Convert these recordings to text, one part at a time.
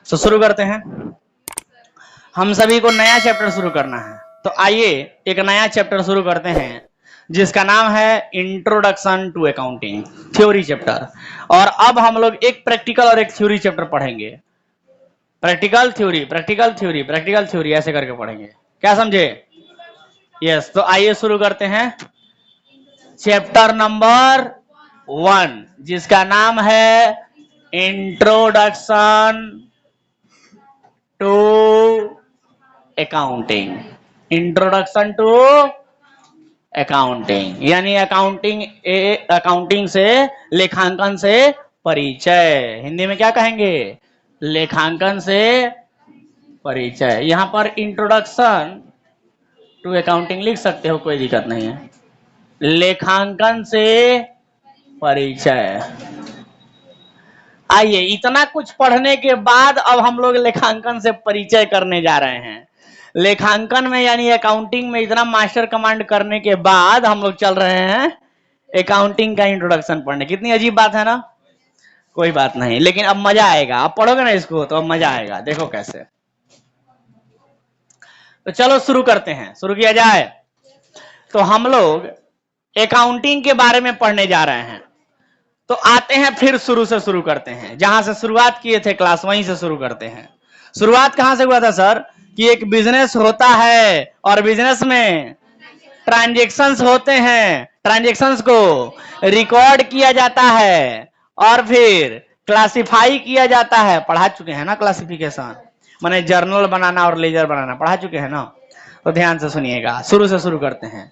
तो शुरू करते हैं। हम सभी को नया चैप्टर शुरू करना है, तो आइए एक नया चैप्टर शुरू करते हैं जिसका नाम है introduction to accounting theory chapter. और अब हम लोग एक प्रैक्टिकल और एक थ्योरी चैप्टर पढ़ेंगे। Practical theory, practical theory, practical theory ऐसे करके पढ़ेंगे। क्या समझे? यस। तो आइए शुरू करते हैं चैप्टर नंबर 1 जिसका नाम है introduction to accounting. Introduction to accounting यानी अकाउंटिंग से, लेखांकन से परिचय। हिंदी में क्या कहेंगे? लेखांकन से परिचय। यहां पर इंट्रोडक्शन टू अकाउंटिंग लिख सकते हो, कोई दिक्कत नहीं है। लेखांकन से परिचय। आइए, इतना कुछ पढ़ने के बाद अब हम लोग लेखांकन से परिचय करने जा रहे हैं। लेखांकन में यानी अकाउंटिंग में इतना मास्टर कमांड करने के बाद हम लोग चल रहे हैं अकाउंटिंग का इंट्रोडक्शन पढ़ने। कितनी अजीब बात है ना? कोई बात नहीं, लेकिन अब मजा आएगा। आप पढ़ोगे ना इसको तो अब मजा आएगा। देखो कैसे। तो चलो शुरू करते हैं, शुरू किया जाए। तो हम लोग अकाउंटिंग के बारे में पढ़ने जा रहे हैं। तो आते हैं, फिर शुरू से शुरू करते हैं। जहां से शुरुआत किए थे क्लास, वहीं से शुरू करते हैं। शुरुआत कहां से हुआ था सर? कि एक बिजनेस होता है और बिजनेस में ट्रांजैक्शंस होते हैं। ट्रांजैक्शंस को रिकॉर्ड किया जाता है और फिर क्लासिफाई किया जाता है। पढ़ा चुके हैं ना क्लासिफिकेशन, माने जर्नल बनाना और लेजर बनाना, पढ़ा चुके हैं ना? तो ध्यान से सुनिएगा, शुरू से शुरू करते हैं।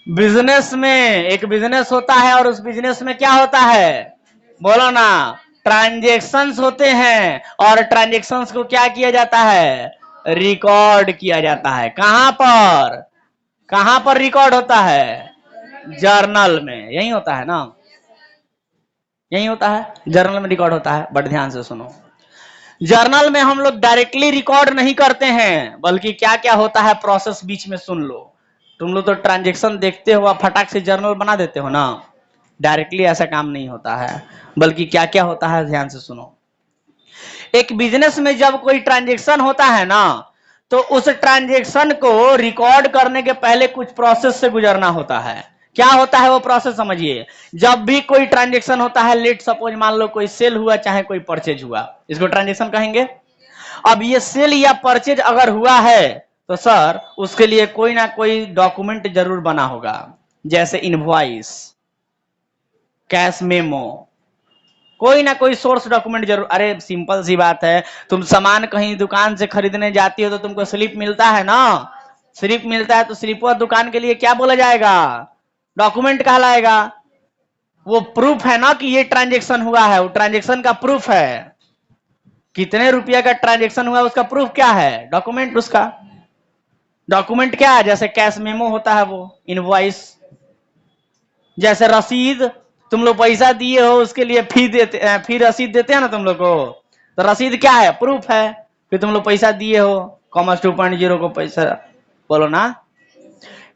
बिजनेस में एक बिजनेस होता है और उस बिजनेस में क्या होता है? बोलो ना। ट्रांजैक्शंस होते हैं और ट्रांजैक्शंस को क्या किया जाता है? रिकॉर्ड किया जाता है। कहां पर? कहां पर रिकॉर्ड होता है? जर्नल में। यही होता है ना? यही होता है, जर्नल में रिकॉर्ड होता है। बट ध्यान से सुनो, जर्नल में हम लोग डायरेक्टली रिकॉर्ड नहीं करते हैं, बल्कि क्या क्या होता है प्रोसेस बीच में सुन लो। तुम लोग तो ट्रांजैक्शन देखते हो, आप फटाक से जर्नल बना देते हो ना। डायरेक्टली ऐसा काम नहीं होता है, बल्कि क्या क्या होता है ध्यान से सुनो। एक बिजनेस में जब कोई ट्रांजैक्शन होता है ना, तो उस ट्रांजैक्शन को रिकॉर्ड करने के पहले कुछ प्रोसेस से गुजरना होता है। क्या होता है वो प्रोसेस समझिए। जब भी कोई ट्रांजैक्शन होता है, लेट सपोज मान लो कोई सेल हुआ चाहे कोई परचेज हुआ, इसको ट्रांजैक्शन कहेंगे। अब ये सेल या परचेज अगर हुआ है तो सर उसके लिए कोई ना कोई डॉक्यूमेंट जरूर बना होगा, जैसे इनवॉइस, कैश मेमो, कोई ना कोई सोर्स डॉक्यूमेंट जरूर। अरे सिंपल सी बात है, तुम सामान कहीं दुकान से खरीदने जाती हो तो तुमको स्लिप मिलता है ना। स्लिप मिलता है तो स्लिप और दुकान के लिए क्या बोला जाएगा? डॉक्यूमेंट कहलाएगा। वो प्रूफ है ना कि ये ट्रांजैक्शन हुआ है, वो ट्रांजैक्शन का प्रूफ है। कितने रुपया का ट्रांजैक्शन हुआ उसका प्रूफ क्या है? डॉक्यूमेंट। उसका डॉक्यूमेंट क्या है? जैसे कैश मेमो होता है वो इनवॉइस, जैसे रसीद, तुम लोग पैसा दिए हो उसके लिए फी रसीद देते हैं ना तुम लोग को, तो रसीद क्या है? प्रूफ है कि तुम लोग पैसा दिए हो, कॉमर्स 2.0 को पैसा। बोलो ना।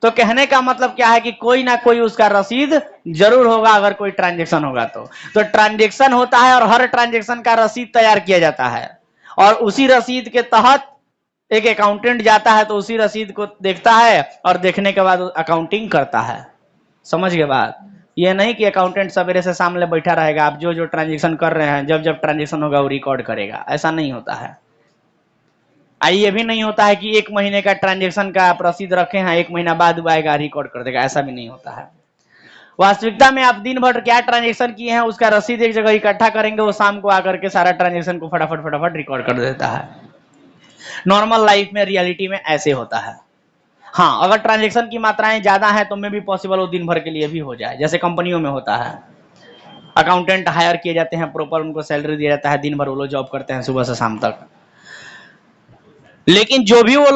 तो कहने का मतलब क्या है कि कोई ना कोई उसका रसीद जरूर होगा अगर कोई ट्रांजैक्शन होगा तो ट्रांजैक्शन होता है और हर ट्रांजैक्शन का रसीद तैयार किया जाता है और उसी रसीद के तहत एक अकाउंटेंट जाता है तो उसी रसीद को देखता है और देखने के बाद अकाउंटिंग करता है। समझ गए बात? ये नहीं कि अकाउंटेंट सवेरे से सामने बैठा रहेगा, आप जो जो ट्रांजैक्शन कर रहे हैं जब जब ट्रांजैक्शन होगा वो रिकॉर्ड करेगा। ऐसा नहीं होता है। ये भी नहीं होता है कि 1 महीने का ट्रांजैक्शन का आप रसीद रखे हैं, 1 महीना बाद आएगा रिकॉर्ड कर देगा। ऐसा भी नहीं होता है। वास्तविकता में आप दिन भर क्या ट्रांजैक्शन किए हैं उसका रसीद एक जगह इकट्ठा करेंगे, वो शाम को आकर के सारा ट्रांजैक्शन को फटाफट फटाफट रिकॉर्ड कर देता है। नॉर्मल लाइफ में, रियलिटी में ऐसे होता है। हाँ, अगर ट्रांजैक्शन की मात्राएं ज्यादा है तो में भी पॉसिबल वो दिन भर के लिए भी हो जाए, जैसे कंपनियों में होता है। अकाउंटेंट हायर किए जाते हैं, प्रॉपर उनको सैलरी दिया जाता है, दिन भर वो लोग जॉब करते हैं सुबह से शाम तक। लेकिन जो भी वो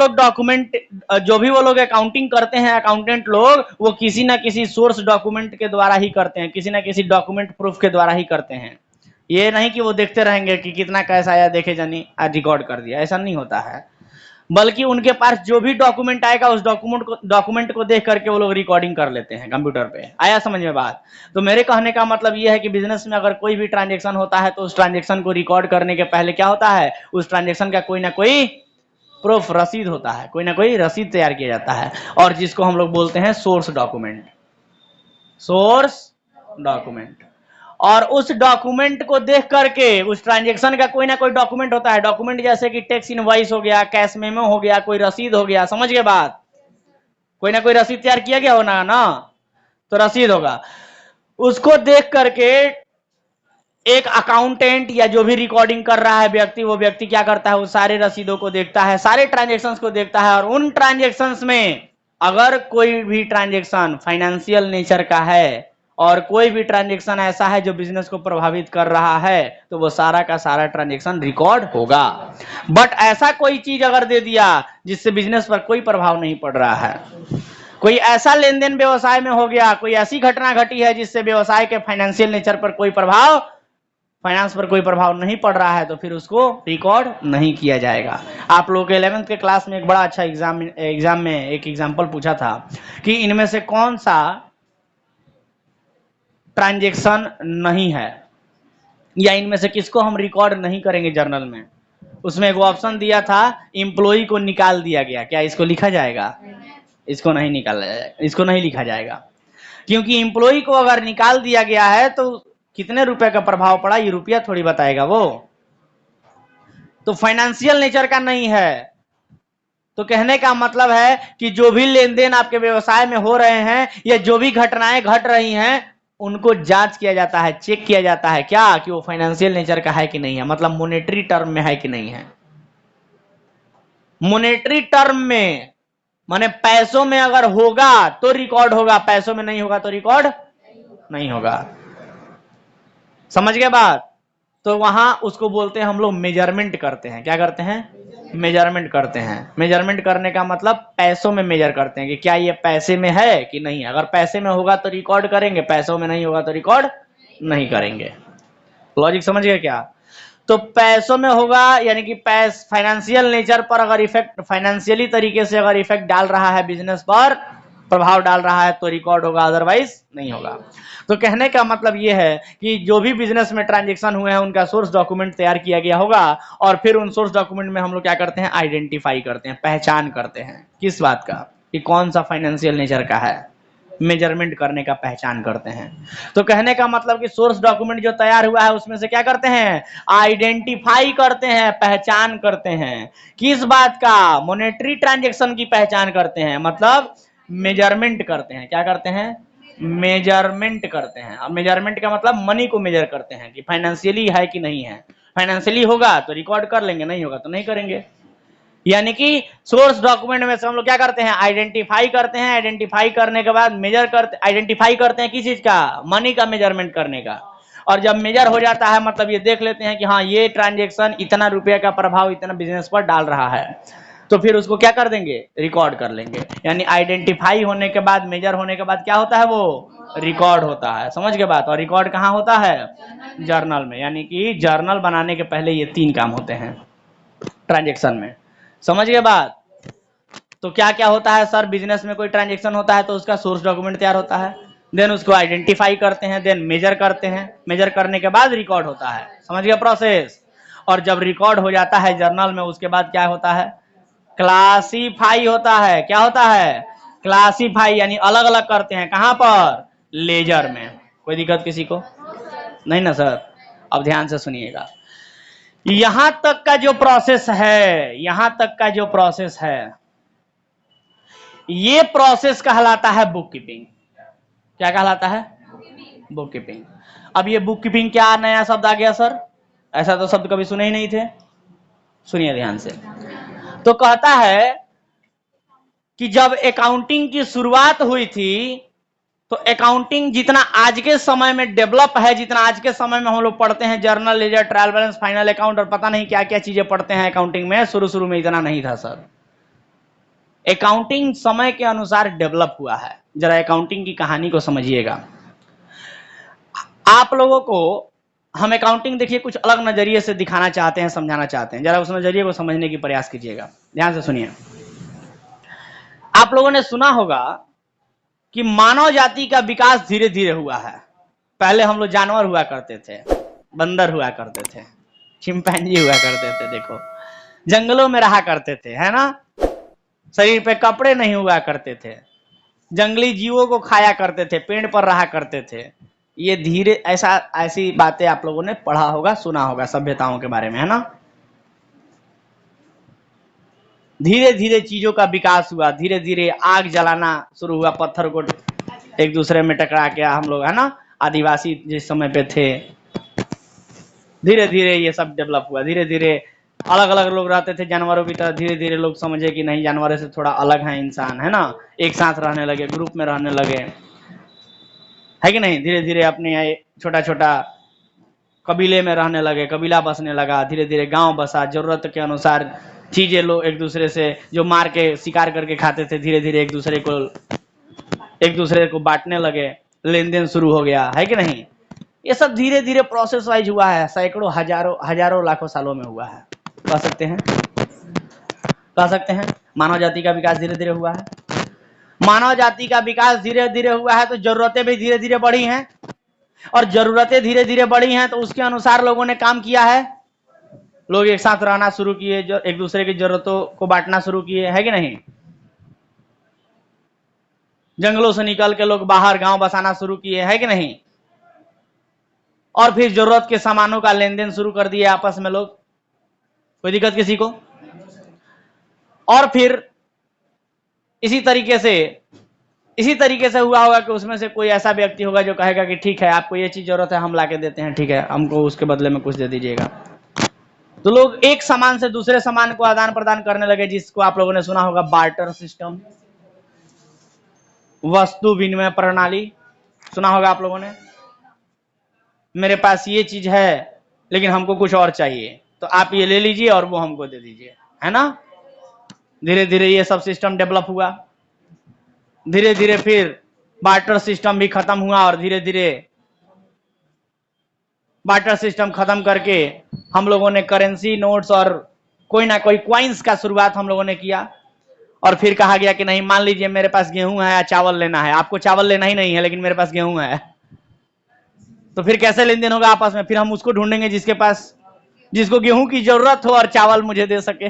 लोग अकाउंटिंग करते हैं, अकाउंटेंट लोग, वो किसी ना किसी सोर्स डॉक्यूमेंट के द्वारा ही करते हैं, किसी ना किसी डॉक्यूमेंट प्रूफ के द्वारा ही करते हैं। ये नहीं कि वो देखते रहेंगे कि कितना कैश आया, देखे जानी आज रिकॉर्ड कर दिया, ऐसा नहीं होता है। बल्कि उनके पास जो भी डॉक्यूमेंट आएगा उस डॉक्यूमेंट को देख करके वो लोग रिकॉर्डिंग कर लेते हैं कंप्यूटर पे। आया समझ में बात? तो मेरे कहने का मतलब ये है कि बिजनेस में अगर कोई भी ट्रांजेक्शन होता है तो उस ट्रांजेक्शन को रिकॉर्ड करने के पहले क्या होता है, उस ट्रांजेक्शन का कोई ना कोई प्रूफ, रसीद होता है, कोई ना कोई रसीद तैयार किया जाता है, और जिसको हम लोग बोलते हैं सोर्स डॉक्यूमेंट। Source document. और उस डॉक्यूमेंट को देख करके उस ट्रांजैक्शन का कोई ना कोई डॉक्यूमेंट होता है। डॉक्यूमेंट जैसे कि टैक्स इनवॉइस हो गया, कैश मेमो हो गया, कोई रसीद हो गया, समझ गए बात? कोई ना कोई रसीद तैयार किया गया होना ना, तो रसीद होगा। उसको देख करके एक अकाउंटेंट या जो भी रिकॉर्डिंग कर रहा है व्यक्ति, वो व्यक्ति क्या करता है, वो सारे रसीदों को देखता है, सारे ट्रांजैक्शंस को देखता है, और उन ट्रांजैक्शंस में अगर कोई भी ट्रांजैक्शन फाइनेंशियल नेचर का है और कोई भी ट्रांजैक्शन ऐसा है जो बिजनेस को प्रभावित कर रहा है, तो वो सारा का सारा ट्रांजैक्शन रिकॉर्ड होगा। बट ऐसा कोई चीज अगर दे दिया जिससे बिजनेस पर कोई प्रभाव नहीं पड़ रहा है, कोई ऐसा लेन देन व्यवसाय में हो गया, कोई ऐसी घटना घटी है जिससे व्यवसाय के फाइनेंशियल नेचर पर कोई प्रभाव, फाइनेंस पर कोई प्रभाव नहीं पड़ रहा है, तो फिर उसको रिकॉर्ड नहीं किया जाएगा। आप लोगों के 11th के क्लास में एक बड़ा अच्छा एग्जाम में एक एग्जाम्पल पूछा था कि इनमें से कौन सा ट्रांजैक्शन नहीं है, या इनमें से किसको हम रिकॉर्ड नहीं करेंगे जर्नल में। उसमें एक ऑप्शन दिया था, एम्प्लॉय को निकाल दिया गया। क्या इसको लिखा जाएगा? इसको नहीं निकाला जाएगा, इसको नहीं लिखा जाएगा, क्योंकि एम्प्लॉय को अगर निकाल दिया गया है तो कितने रुपए का प्रभाव पड़ा ये रुपया थोड़ी बताएगा वो, तो फाइनेंशियल नेचर का नहीं है। तो कहने का मतलब है कि जो भी लेन देन आपके व्यवसाय में हो रहे हैं या जो भी घटनाएं घट रही हैं, उनको जांच किया जाता है, चेक किया जाता है, क्या कि वो फाइनेंशियल नेचर का है कि नहीं है, मतलब मॉनेटरी टर्म में है कि नहीं है। मॉनेटरी टर्म में माने पैसों में अगर होगा तो रिकॉर्ड होगा, पैसों में नहीं होगा तो रिकॉर्ड नहीं होगा। समझ गए बात? तो वहां उसको बोलते हैं हम लोग मेजरमेंट करते हैं। क्या करते हैं? मेजरमेंट करते हैं। मेजरमेंट करने का मतलब पैसों में मेजर करते हैं कि क्या ये पैसे में है कि नहीं है। अगर पैसे में होगा तो रिकॉर्ड करेंगे, पैसों में नहीं होगा तो रिकॉर्ड नहीं करेंगे। लॉजिक समझ गए क्या? तो पैसों में होगा यानी कि फाइनेंशियल नेचर पर अगर इफेक्ट, फाइनेंशियली तरीके से अगर इफेक्ट डाल रहा है, बिजनेस पर प्रभाव डाल रहा है, तो रिकॉर्ड होगा, अदरवाइज नहीं होगा। तो कहने का मतलब यह है कि जो भी बिजनेस में ट्रांजैक्शन हुए हैं उनका सोर्स डॉक्यूमेंट तैयार किया गया होगा, और फिर उन सोर्स डॉक्यूमेंट में हम लोग क्या करते हैं, आइडेंटिफाई करते हैं, पहचान करते हैं। किस बात का? कि कौन सा फाइनेंशियल नेचर का है, मेजरमेंट करने का, पहचान करते हैं। तो कहने का मतलब कि सोर्स डॉक्यूमेंट जो तैयार हुआ है उसमें से क्या करते हैं, आइडेंटिफाई करते हैं, पहचान करते हैं। किस बात का? मॉनेटरी ट्रांजैक्शन की पहचान करते हैं, मतलब मेजरमेंट करते हैं। क्या करते हैं? मेजरमेंट करते हैं। अब मेजरमेंट का मतलब मनी को मेजर करते हैं कि फाइनेंशियली है कि नहीं है। फाइनेंशियली होगा तो रिकॉर्ड कर लेंगे, नहीं होगा तो नहीं करेंगे। यानी कि सोर्स डॉक्यूमेंट में से हम लोग क्या करते हैं, आइडेंटिफाई करते हैं। आइडेंटिफाई करने के बाद मेजर करते, आइडेंटिफाई करते हैं किस चीज का, मनी का मेजरमेंट करने का। और जब मेजर हो जाता है मतलब ये देख लेते हैं कि हाँ ये ट्रांजैक्शन इतना रुपये का प्रभाव इतना बिजनेस पर डाल रहा है, तो फिर उसको क्या कर देंगे, रिकॉर्ड कर लेंगे। यानी आइडेंटिफाई होने के बाद, मेजर होने के बाद क्या होता है, वो रिकॉर्ड होता है। समझ के बात? और रिकॉर्ड कहाँ होता है, जर्नल में। यानी कि जर्नल बनाने के पहले ये 3 काम होते हैं ट्रांजैक्शन में। समझ गए बात? तो क्या क्या होता है सर, बिजनेस में कोई ट्रांजैक्शन होता है तो उसका सोर्स डॉक्यूमेंट तैयार होता है, देन उसको आइडेंटिफाई करते हैं, देन मेजर करते हैं, मेजर करने के बाद रिकॉर्ड होता है। समझ गए प्रोसेस? और जब रिकॉर्ड हो जाता है जर्नल में, उसके बाद क्या होता है, क्लासीफाई होता है। क्या होता है? क्लासीफाई, यानी अलग अलग करते हैं। कहां पर? लेजर में। कोई दिक्कत किसी को? नहीं ना सर? अब ध्यान से सुनिएगा। यहां तक का जो प्रोसेस है, यहां तक का जो प्रोसेस है, ये प्रोसेस कहलाता है बुक कीपिंग। क्या कहलाता है? Book keeping. अब ये बुक कीपिंग क्या नया शब्द आ गया सर? ऐसा तो शब्द कभी सुने ही नहीं थे। सुनिए ध्यान से। तो कहता है कि जब अकाउंटिंग की शुरुआत हुई थी, तो अकाउंटिंग जितना आज के समय में डेवलप है, जितना आज के समय में हम लोग पढ़ते हैं journal, ledger, trial balance, final account और पता नहीं क्या क्या चीजें पढ़ते हैं अकाउंटिंग में, शुरू शुरू में इतना नहीं था सर। अकाउंटिंग समय के अनुसार डेवलप हुआ है। जरा अकाउंटिंग की कहानी को समझिएगा। आप लोगों को हम अकाउंटिंग देखिए कुछ अलग नजरिए से दिखाना चाहते हैं, समझाना चाहते हैं, जरा उस नजरिए को समझने की प्रयास कीजिएगा, ध्यान से सुनिए। आप लोगों ने सुना होगा कि मानव जाति का विकास धीरे धीरे हुआ है। पहले हम लोग जानवर हुआ करते थे, बंदर हुआ करते थे, चिंपैंजी हुआ करते थे, देखो जंगलों में रहा करते थे, है ना, शरीर पे कपड़े नहीं हुआ करते थे, जंगली जीवों को खाया करते थे, पेड़ पर रहा करते थे। ये धीरे ऐसी बातें आप लोगों ने पढ़ा होगा, सुना होगा सभ्यताओं के बारे में, है ना। धीरे धीरे चीजों का विकास हुआ, धीरे धीरे आग जलाना शुरू हुआ, पत्थर को एक दूसरे में टकरा के हम लोग, है ना, आदिवासी जिस समय पे थे, धीरे धीरे ये सब डेवलप हुआ। धीरे धीरे अलग अलग लोग रहते थे जानवरों की तरह, धीरे धीरे लोग समझे कि नहीं, जानवरों से थोड़ा अलग है इंसान, है ना, एक साथ रहने लगे, ग्रुप में रहने लगे, है कि नहीं। धीरे धीरे अपने छोटा छोटा कबीले में रहने लगे, कबीला बसने लगा, धीरे धीरे गांव बसा, जरूरत के अनुसार चीजें लोग एक दूसरे से जो मार के शिकार करके खाते थे, धीरे धीरे एक दूसरे को बांटने लगे, लेन देन शुरू हो गया, है कि नहीं। ये सब धीरे धीरे प्रोसेस वाइज हुआ है, सैकड़ों हजारों लाखों सालों में हुआ है। कह सकते हैं मानव जाति का विकास धीरे धीरे हुआ है। मानव जाति का विकास धीरे धीरे हुआ है तो जरूरतें भी धीरे धीरे बढ़ी हैं, और जरूरतें धीरे धीरे बढ़ी हैं तो उसके अनुसार लोगों ने काम किया है। लोग एक साथ रहना शुरू किए, जो एक दूसरे की जरूरतों को बांटना शुरू किए, है कि नहीं। जंगलों से निकल के लोग बाहर गांव बसाना शुरू किए, है कि नहीं। और फिर जरूरत के सामानों का लेन देन शुरू कर दिए आपस में लोग, कोई दिक्कत किसी को। और फिर इसी तरीके से हुआ होगा कि उसमें से कोई ऐसा व्यक्ति होगा जो कहेगा कि ठीक है, आपको ये चीज जरूरत है, हम ला के देते हैं, ठीक है, हमको उसके बदले में कुछ दे दीजिएगा। तो लोग एक सामान से दूसरे सामान को आदान प्रदान करने लगे, जिसको आप लोगों ने सुना होगा बार्टर सिस्टम, वस्तु विनिमय प्रणाली, सुना होगा आप लोगों ने। मेरे पास ये चीज है लेकिन हमको कुछ और चाहिए, तो आप ये ले लीजिए और वो हमको दे दीजिए, है ना। धीरे धीरे ये सब सिस्टम डेवलप हुआ। धीरे धीरे फिर बार्टर सिस्टम भी खत्म हुआ, और धीरे धीरे बार्टर सिस्टम खत्म करके हम लोगों ने करेंसी, नोट्स और कोई ना कोई क्वाइंस का शुरुआत हम लोगों ने किया। और फिर कहा गया कि नहीं, मान लीजिए मेरे पास गेहूं है या चावल लेना है, आपको चावल लेना ही नहीं है लेकिन मेरे पास गेहूं है, तो फिर कैसे लेन देन होगा आपस में। फिर हम उसको ढूंढेंगे जिसको गेहूं की जरूरत हो और चावल मुझे दे सके।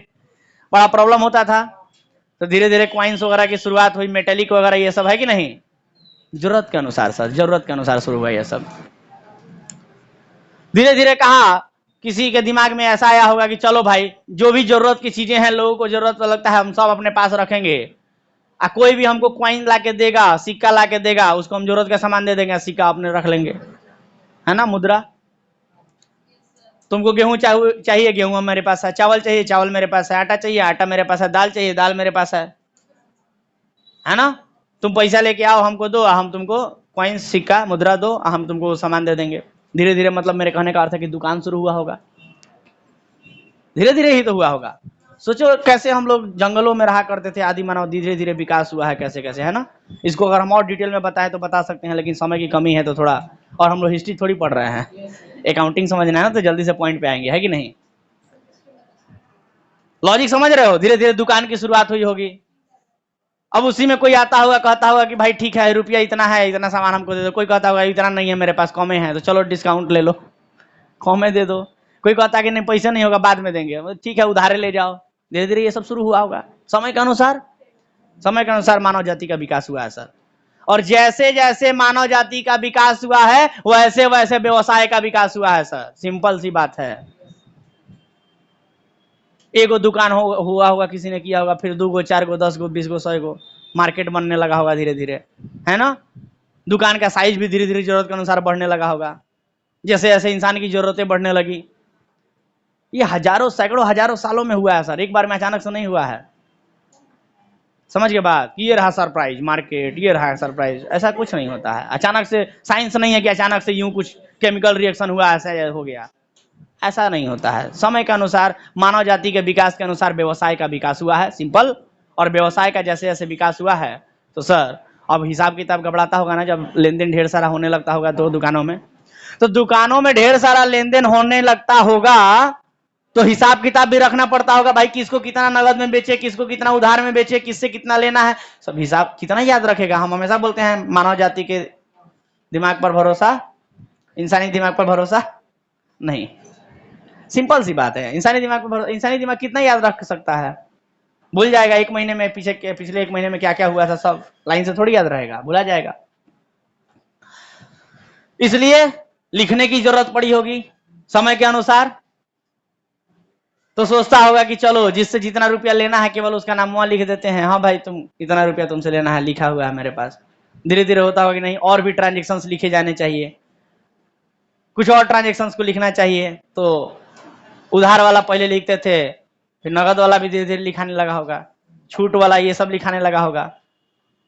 बड़ा प्रॉब्लम होता था। तो धीरे धीरे क्वाइंस वगैरह की शुरुआत हुई, मेटेलिक वगैरह ये सब, है कि नहीं। जरूरत के अनुसार सर, जरूरत के अनुसार शुरू हुआ ये सब। धीरे धीरे कहा, किसी के दिमाग में ऐसा आया होगा कि चलो भाई, जो भी जरूरत की चीजें हैं, लोगों को जरूरत लगता है, हम सब अपने पास रखेंगे। कोई भी हमको क्वाइन ला के देगा, सिक्का ला के देगा, उसको हम जरूरत का सामान दे देंगे, सिक्का अपने रख लेंगे, है ना, मुद्रा। तुमको गेहूं चाहिए, गेहूं मेरे पास है, चावल चाहिए, चावल मेरे पास है, आटा चाहिए, आटा मेरे पास है, दाल चाहिए, दाल मेरे पास है ना। तुम पैसा लेके आओ, हमको दो, हम तुमको क्वाइन, सिक्का, मुद्रा दो, हम तुमको सामान दे देंगे। धीरे धीरे मतलब मेरे कहने का अर्थ है कि दुकान शुरू हुआ होगा, धीरे धीरे ही तो हुआ होगा। सोचो कैसे हम लोग जंगलों में रहा करते थे, आदि मानव, धीरे धीरे विकास हुआ है, कैसे कैसे, है ना। इसको अगर हम और डिटेल में बताएं तो बता सकते हैं, लेकिन समय की कमी है तो थोड़ा, और हम लोग हिस्ट्री थोड़ी पढ़ रहे हैं, अकाउंटिंग समझना है ना, तो जल्दी से पॉइंट पे आएंगे, है कि नहीं। लॉजिक समझ रहे हो। धीरे धीरे दुकान की शुरुआत हुई होगी। अब उसी में कोई आता होगा, कहता होगा कि भाई ठीक है, रुपया इतना है, इतना सामान हमको दे दो। कोई कहता होगा इतना नहीं है मेरे पास, कमे है, तो चलो डिस्काउंट ले लो, कमे दे दो। कोई कहता है कि नहीं, पैसे नहीं होगा, बाद में देंगे, ठीक है, उधारे ले जाओ। धीरे धीरे ये सब शुरू हुआ होगा। समय के अनुसार मानव जाति का विकास हुआ है सर। और जैसे जैसे मानव जाति का विकास हुआ है, वैसे वैसे व्यवसाय का विकास हुआ है सर। सिंपल सी बात है। एगो दुकान हुआ होगा, किसी ने किया होगा, फिर 2 गो, 4 गो, 10 गो, 20 गो, 100 गो, मार्केट बनने लगा होगा धीरे धीरे, है ना। दुकान का साइज भी धीरे धीरे जरूरत के अनुसार बढ़ने लगा होगा, जैसे जैसे इंसान की जरूरतें बढ़ने लगी। ये हजारों, सैकड़ों, हजारों सालों में हुआ है सर, एक बार में अचानक से नहीं हुआ है। समझ के बात, ये रहा सरप्राइज मार्केट, ये रहा सरप्राइज, ऐसा कुछ नहीं होता है अचानक से। साइंस नहीं है कि अचानक से यूं कुछ केमिकल रिएक्शन हुआ, ऐसा हो गया, ऐसा नहीं होता है। समय के अनुसार, मानव जाति के विकास के अनुसार व्यवसाय का विकास हुआ है, सिंपल। और व्यवसाय का जैसे जैसे विकास हुआ है, तो सर अब हिसाब किताब गड़बड़ाता होगा ना, जब लेन देन ढेर सारा होने लगता होगा दो दुकानों में, तो दुकानों में ढेर सारा लेन देन होने लगता होगा, तो हिसाब किताब भी रखना पड़ता होगा, भाई किसको कितना नगद में बेचे, किसको कितना उधार में बेचे, किससे कितना लेना है, सब हिसाब कितना याद रखेगा। हम हमेशा बोलते हैं मानव जाति के दिमाग पर भरोसा, इंसानी दिमाग पर भरोसा नहीं। सिंपल सी बात है, इंसानी दिमाग पर भरोसा, इंसानी दिमाग कितना याद रख सकता है? भूल जाएगा एक महीने में, पिछले एक महीने में क्या क्या हुआ था सब लाइन से थोड़ी याद रहेगा, भूला जाएगा। इसलिए लिखने की जरूरत पड़ी होगी समय के अनुसार। तो सोचता होगा कि चलो जिससे जितना रुपया लेना है केवल उसका नाम वहां लिख देते हैं, हाँ भाई तुम इतना रुपया तुमसे लेना है, लिखा हुआ है मेरे पास। धीरे धीरे होता होगा कि नहीं और भी ट्रांजेक्शन्स लिखे जाने चाहिए, कुछ और ट्रांजेक्शन्स को लिखना चाहिए। तो उधार वाला पहले लिखते थे, फिर नगद वाला भी धीरे धीरे लिखाने लगा होगा, छूट वाला ये सब लिखाने लगा होगा,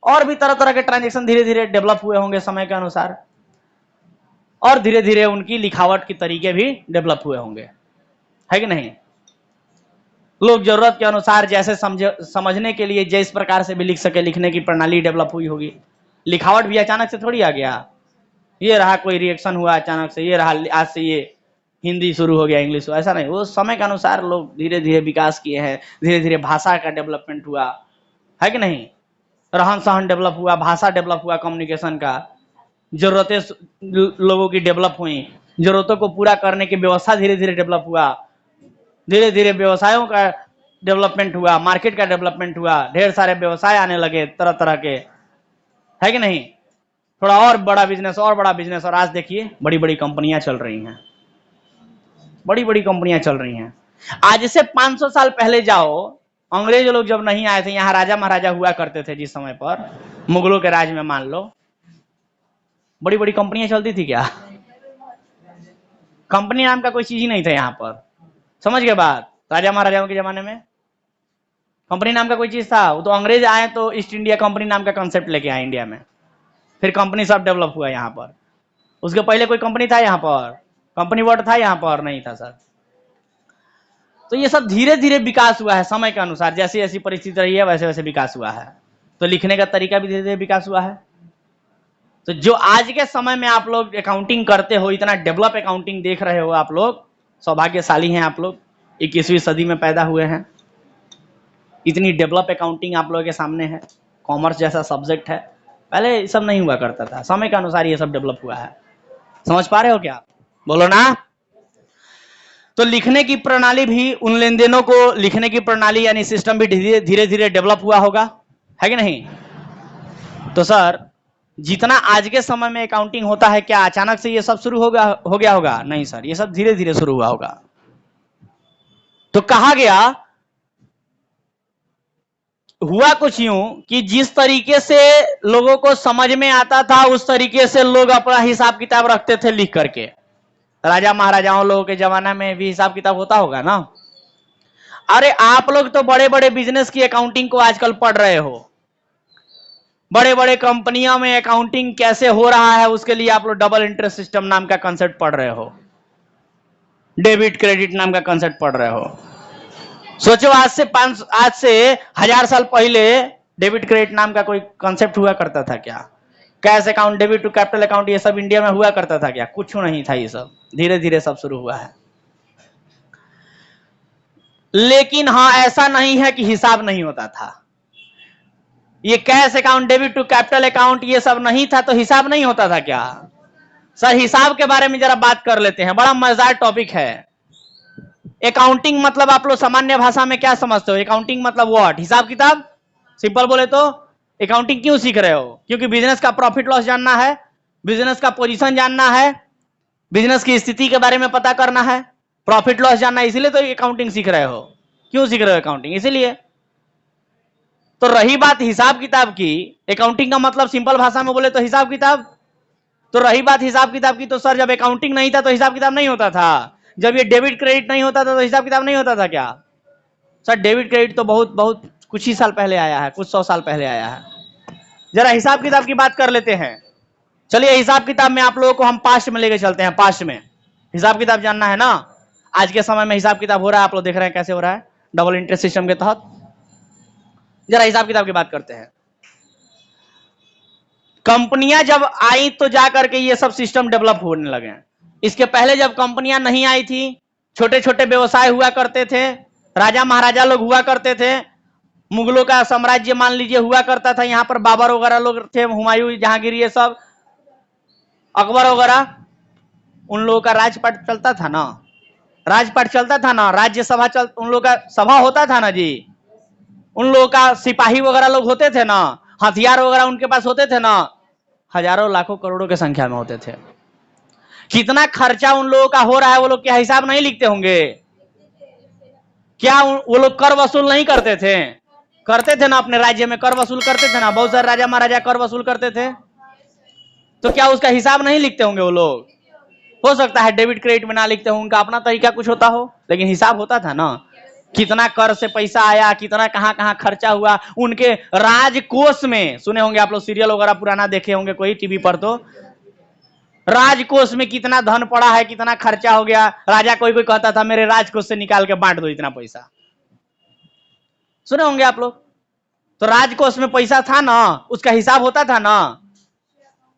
और भी तरह तरह के ट्रांजेक्शन धीरे धीरे डेवलप हुए होंगे समय के अनुसार, और धीरे धीरे उनकी लिखावट के तरीके भी डेवलप हुए होंगे, है कि नहीं? लोग जरूरत के अनुसार जैसे समझने के लिए जिस प्रकार से भी लिख सके, लिखने की प्रणाली डेवलप हुई होगी। लिखावट भी अचानक से थोड़ी आ गया, ये रहा कोई रिएक्शन हुआ अचानक से, ये रहा आज से ये हिंदी शुरू हो गया, इंग्लिश हुआ, ऐसा नहीं। वो समय के अनुसार लोग धीरे धीरे विकास किए हैं, धीरे धीरे भाषा का डेवलपमेंट हुआ, है कि नहीं? रहन सहन डेवलप हुआ, भाषा डेवलप हुआ, कम्युनिकेशन का जरूरतें लोगों की डेवलप हुई, जरूरतों को पूरा करने की व्यवस्था धीरे धीरे डेवलप हुआ, धीरे धीरे व्यवसायों का डेवलपमेंट हुआ, मार्केट का डेवलपमेंट हुआ, ढेर सारे व्यवसाय आने लगे तरह तरह के, है कि नहीं? थोड़ा और बड़ा बिजनेस, और बड़ा बिजनेस, और आज देखिए बड़ी बड़ी कंपनियां चल रही हैं, बड़ी बड़ी कंपनियां चल रही हैं। आज से 500 साल पहले जाओ, अंग्रेज लोग जब नहीं आए थे यहाँ, राजा महाराजा हुआ करते थे जिस समय पर, मुगलों के राज में मान लो, बड़ी बड़ी कंपनियां चलती थी क्या? कंपनी नाम का कोई चीज ही नहीं था यहाँ पर, समझ गए बात? राजा महाराजाओं के जमाने में कंपनी नाम का कोई चीज था? वो तो अंग्रेज आए तो ईस्ट इंडिया कंपनी नाम का कंसेप्ट लेके आए इंडिया में, फिर कंपनी सब डेवलप हुआ यहाँ पर। उसके पहले कोई कंपनी था यहाँ पर? कंपनी वर्ड था यहाँ पर? नहीं था सर। तो ये सब धीरे धीरे विकास हुआ है समय के अनुसार, जैसी जैसी परिस्थिति रही है वैसे वैसे विकास हुआ है। तो लिखने का तरीका भी धीरे धीरे विकास हुआ है। तो जो आज के समय में आप लोग अकाउंटिंग करते हो, इतना डेवलप अकाउंटिंग देख रहे हो आप लोग, सौभाग्यशाली हैं आप लोग, 21वीं सदी में पैदा हुए हैं, इतनी डेवलप अकाउंटिंग आप लोगों के सामने है, कॉमर्स जैसा सब्जेक्ट है। पहले ये सब नहीं हुआ करता था, समय के अनुसार ये सब डेवलप हुआ है। समझ पा रहे हो क्या? बोलो ना। तो लिखने की प्रणाली भी, उन लेन देनों को लिखने की प्रणाली यानी सिस्टम भी धीरे धीरे डेवलप हुआ होगा, है कि नहीं? तो सर जितना आज के समय में अकाउंटिंग होता है, क्या अचानक से ये सब शुरू हो गया होगा? नहीं सर, ये सब धीरे धीरे शुरू हुआ होगा। तो कहा गया, हुआ कुछ यूं कि जिस तरीके से लोगों को समझ में आता था उस तरीके से लोग अपना हिसाब किताब रखते थे लिख करके। राजा महाराजाओं लोगों के जमाना में भी हिसाब किताब होता होगा ना। अरे आप लोग तो बड़े बड़े बिजनेस की अकाउंटिंग को आजकल पढ़ रहे हो, बड़े बड़े कंपनियों में अकाउंटिंग कैसे हो रहा है उसके लिए आप लोग डबल इंटरेस्ट सिस्टम नाम का कंसेप्ट पढ़ रहे हो, डेबिट क्रेडिट नाम का कंसेप्ट पढ़ रहे हो। सोचो आज से 1000 साल पहले डेबिट क्रेडिट नाम का कोई कंसेप्ट हुआ करता था क्या? Cash account, debit to capital account, ये सब इंडिया में हुआ करता था क्या? कुछ नहीं था, ये सब धीरे धीरे सब शुरू हुआ है। लेकिन हाँ, ऐसा नहीं है कि हिसाब नहीं होता था। ये cash account, debit to capital account, ये सब नहीं था तो हिसाब नहीं होता था क्या? सर हिसाब के बारे में जरा बात कर लेते हैं, बड़ा मजेदार टॉपिक है। अकाउंटिंग मतलब आप लोग सामान्य भाषा में क्या समझते हो? अकाउंटिंग मतलब व्हाट? हिसाब किताब। सिंपल बोले तो अकाउंटिंग क्यों सीख रहे हो? क्योंकि बिजनेस का प्रॉफिट लॉस जानना है, बिजनेस का पोजीशन जानना है, बिजनेस की स्थिति के बारे में पता करना है, प्रॉफिट लॉस जानना है, इसीलिए तो अकाउंटिंग सीख रहे हो। क्यों सीख रहे हो अकाउंटिंग? इसीलिए। तो रही बात हिसाब किताब की, अकाउंटिंग का मतलब सिंपल भाषा में बोले तो हिसाब किताब। तो रही बात हिसाब किताब की, तो सर जब अकाउंटिंग नहीं था तो हिसाब किताब नहीं होता था? जब ये डेबिट क्रेडिट नहीं होता था तो हिसाब किताब नहीं होता था क्या? सर डेबिट क्रेडिट तो बहुत बहुत कुछ ही साल पहले आया है, कुछ 100 साल पहले आया है। जरा हिसाब किताब की बात कर लेते हैं। चलिए हिसाब किताब में आप लोगों को हम पास्ट में लेके चलते हैं। पास्ट में हिसाब किताब जानना है ना। आज के समय में हिसाब किताब हो रहा है, आप लोग देख रहे हैं कैसे हो रहा है, डबल इंटरेस्ट सिस्टम के तहत। जरा हिसाब किताब की बात करते हैं। कंपनियां जब आई तो जाकर के ये सब सिस्टम डेवलप होने लगे। इसके पहले जब कंपनियां नहीं आई थी, छोटे छोटे व्यवसाय हुआ करते थे, राजा महाराजा लोग हुआ करते थे, मुगलों का साम्राज्य मान लीजिए हुआ करता था, यहाँ पर बाबर वगैरह लोग थे, हुमायूं, जहांगीर, ये सब, अकबर वगैरह, उन लोगों का राजपाट चलता था ना, राजपाट चलता था ना, राज्यसभा उन लोगों का सभा होता था ना जी, उन लोगों का सिपाही वगैरह लोग होते थे ना, हथियार वगैरह उनके पास होते थे ना, हजारों लाखों करोड़ों की संख्या में होते थे। कितना खर्चा उन लोगों का हो रहा है वो लोग क्या हिसाब नहीं लिखते होंगे? क्या वो लोग कर वसूल नहीं करते थे? करते थे ना, अपने राज्य में कर वसूल करते थे ना, बहुत सारे राजा महाराजा कर वसूल करते थे, तो क्या उसका हिसाब नहीं लिखते होंगे वो लोग? हो सकता है डेबिट क्रेडिट में ना लिखते हो, उनका अपना तरीका कुछ होता हो, लेकिन हिसाब होता था ना, कितना कर से पैसा आया, कितना कहां कहां खर्चा हुआ, उनके राजकोष में। सुने होंगे आप लोग, सीरियल वगैरह पुराना देखे होंगे कोई टीवी पर, तो राजकोष में कितना धन पड़ा है, कितना खर्चा हो गया, राजा कोई कोई कहता था मेरे राजकोष से निकाल के बांट दो इतना पैसा, सुने होंगे आप लोग। तो राजकोष में पैसा था ना, उसका हिसाब होता था ना,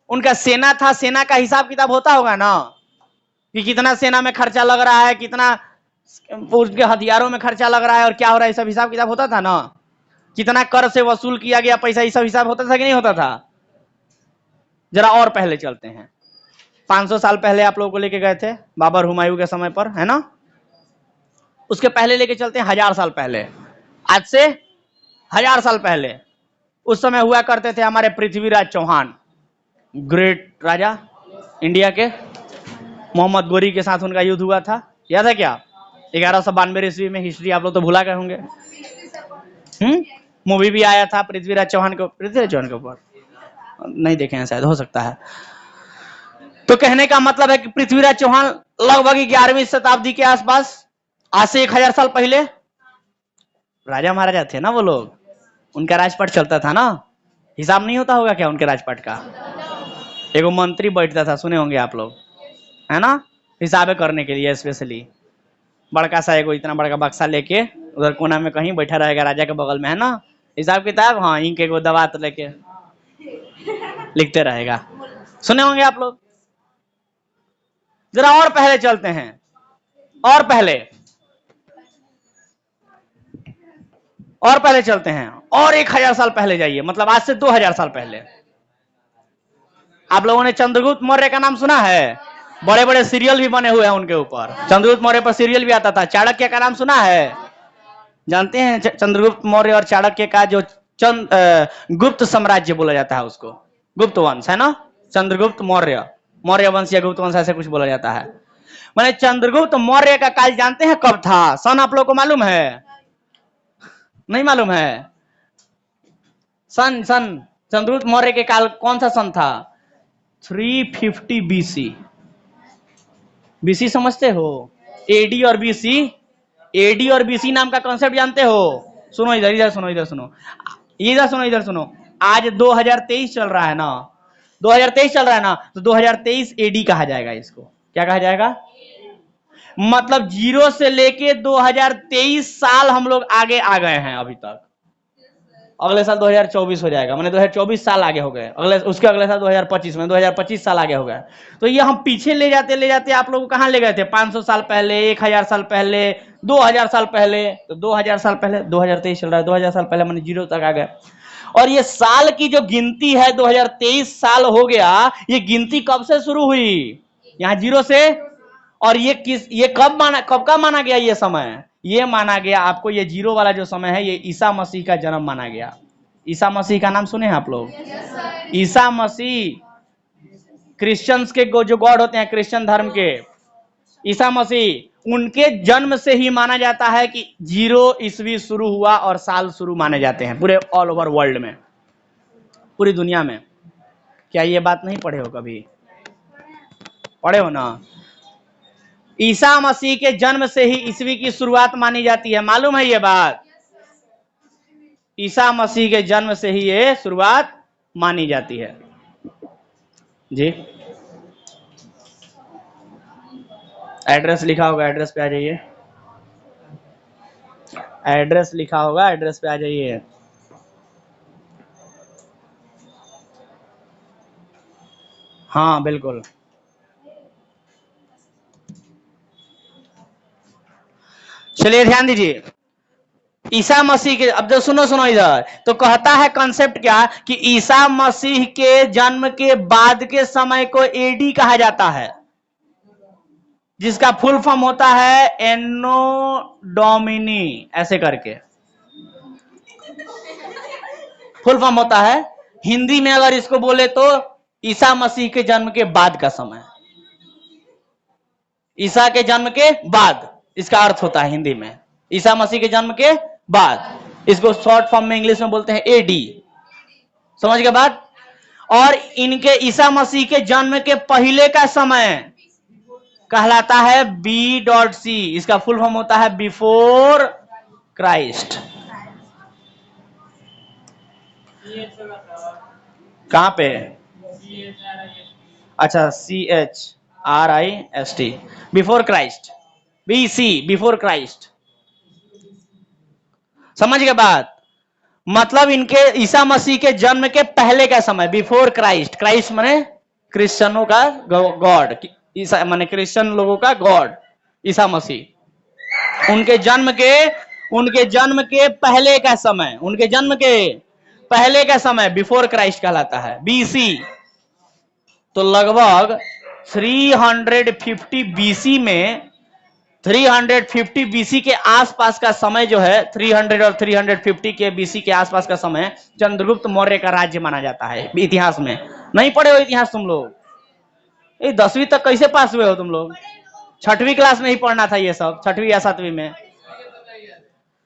उनका सेना था, सेना का हिसाब किताब होता होगा ना, कि कितना सेना में खर्चा लग रहा है, कितना उसके हथियारों में खर्चा लग रहा है, और क्या हो रहा है, सब हिसाब किताब होता था ना, कितना कर से वसूल किया गया पैसा, ये सब हिसाब होता था कि नहीं होता था? जरा और पहले चलते हैं, 500 साल पहले आप लोगों को लेके गए थे बाबर हुमायूं के समय पर, है ना? उसके पहले लेके चलते हैं 1000 साल पहले, आज से 1000 साल पहले। उस समय हुआ करते थे हमारे पृथ्वीराज चौहान, ग्रेट राजा इंडिया के। मोहम्मद गोरी के साथ उनका युद्ध हुआ था, याद है क्या? 1192 ईस्वी में। हिस्ट्री आप लोग तो भुला गए होंगे। मूवी भी आया था पृथ्वीराज चौहान के ऊपर, नहीं देखे हैं शायद, हो सकता है। तो कहने का मतलब है कि पृथ्वीराज चौहान लगभग 11वीं शताब्दी के आसपास, आज से 1000 साल पहले राजा महाराजा थे ना वो लोग, उनका राजपाट चलता था ना। हिसाब नहीं होता होगा क्या उनके राजपाट का? एगो मंत्री बैठता था, सुने होंगे आप लोग, है ना, हिसाबे करने के लिए स्पेशली, बड़का सा एगो इतना बड़का बक्सा लेके उधर कोना में कहीं बैठा रहेगा राजा के बगल में, है ना, हिसाब किताब, हाँ, इंक एगो दवात लेके लिखते रहेगा, सुने होंगे आप लोग। जरा और पहले चलते हैं, और पहले, और पहले चलते हैं, और 1000 साल पहले जाइए, मतलब आज से 2000 साल पहले। आप लोगों ने चंद्रगुप्त मौर्य का नाम सुना है? बड़े बड़े सीरियल भी बने हुए हैं उनके ऊपर, चंद्रगुप्त मौर्य पर सीरियल भी आता था। चाणक्य का नाम सुना है? जानते हैं चंद्रगुप्त मौर्य और चाणक्य का जो गुप्त साम्राज्य बोला जाता है उसको, गुप्त वंश, है ना, चंद्रगुप्त मौर्य, मौर्य वंश या गुप्त वंश ऐसे कुछ बोला जाता है। मैंने चंद्रगुप्त मौर्य का काल जानते हैं कब था? सन आप लोग को मालूम है? नहीं मालूम है? सन सन चंद्रगुप्त मौर्य के काल कौन सा सन था? 350 बीसी। बीसी समझते हो? एडी और बीसी, एडी और बीसी नाम का कॉन्सेप्ट जानते हो? सुनो इधर, इधर सुनो, इधर सुनो, इधर सुनो, इधर सुनो। आज 2023 चल रहा है ना, 2023 चल रहा है ना, तो 2023 एडी कहा जाएगा इसको। क्या कहा जाएगा? मतलब 0 से लेके 2023 साल हम लोग आगे आ गए हैं अभी तक। अगले साल 2024 हो जाएगा, मैंने 2024 साल आगे हो गए, अगले उसके अगले साल 2025 में, 2025 साल आगे हो गए। तो ये हम पीछे ले जाते आप लोग कहां ले गए थे? 500 साल पहले, 1000 साल पहले, 2000 साल पहले। तो 2000 साल पहले, 2023 चल रहा है, 2000 साल पहले मैंने 0 तक आ गए। और ये साल की जो गिनती है, 2023 साल हो गया, ये गिनती कब से शुरू हुई? यहाँ 0 से। और ये कब का माना गया ये समय? ये माना गया आपको, ये 0 वाला जो समय है, ये ईसा मसीह का जन्म माना गया। ईसा मसीह का नाम सुने हैं आप लोग? ईसा मसीह क्रिश्चियंस के जो गॉड होते हैं, क्रिश्चियन धर्म के, ईसा मसीह, उनके जन्म से ही माना जाता है कि 0 ईस्वी शुरू हुआ, और साल शुरू माने जाते हैं पूरे ऑल ओवर वर्ल्ड में, पूरी दुनिया में। क्या ये बात नहीं पढ़े हो कभी? पढ़े हो ना? ईसा मसीह के जन्म से ही ईस्वी की शुरुआत मानी जाती है, मालूम है ये बात? ईसा मसीह के जन्म से ही ये शुरुआत मानी जाती है जी। एड्रेस लिखा होगा, एड्रेस पे आ जाइए, एड्रेस लिखा होगा, एड्रेस पे आ जाइए। हाँ बिल्कुल, चलिए ध्यान दीजिए, ईसा मसीह के, अब जो सुनो इधर, तो कहता है कंसेप्ट क्या कि ईसा मसीह के जन्म के बाद के समय को एडी कहा जाता है, जिसका फुल फॉर्म होता है एनो डोमिनी, ऐसे करके फुल फॉर्म होता है। हिंदी में अगर इसको बोले तो ईसा मसीह के जन्म के बाद का समय, ईसा के जन्म के बाद, इसका अर्थ होता है हिंदी में ईसा मसीह के जन्म के बाद। इसको शॉर्ट फॉर्म में इंग्लिश में बोलते हैं एडी, समझ गए बात। और इनके ईसा मसीह के जन्म के पहले का समय कहलाता है B.C, इसका फुल फॉर्म होता है बिफोर क्राइस्ट। कहां पे? अच्छा, CHRIST, before Christ, BC, before Christ. समझ गए बात। मतलब इनके ईसा मसीह के जन्म के पहले का समय, बिफोर क्राइस्ट। क्राइस्ट माने क्रिश्चियनों का गॉड, ईसा माने क्रिश्चियन लोगों का गॉड, ईसा मसीह। उनके जन्म के पहले का समय, उनके जन्म के पहले का समय बिफोर क्राइस्ट कहलाता है, BC। तो लगभग 350 BC में, 350 BC के आसपास का समय जो है, 300 और 350 के BC के आसपास का समय चंद्रगुप्त मौर्य का राज्य माना जाता है इतिहास में। नहीं पढ़े हो इतिहास तुम लोग? ये 10वीं तक कैसे पास हुए हो तुम लोग? 6वीं क्लास में ही पढ़ना था ये सब, 6वीं या 7वीं में।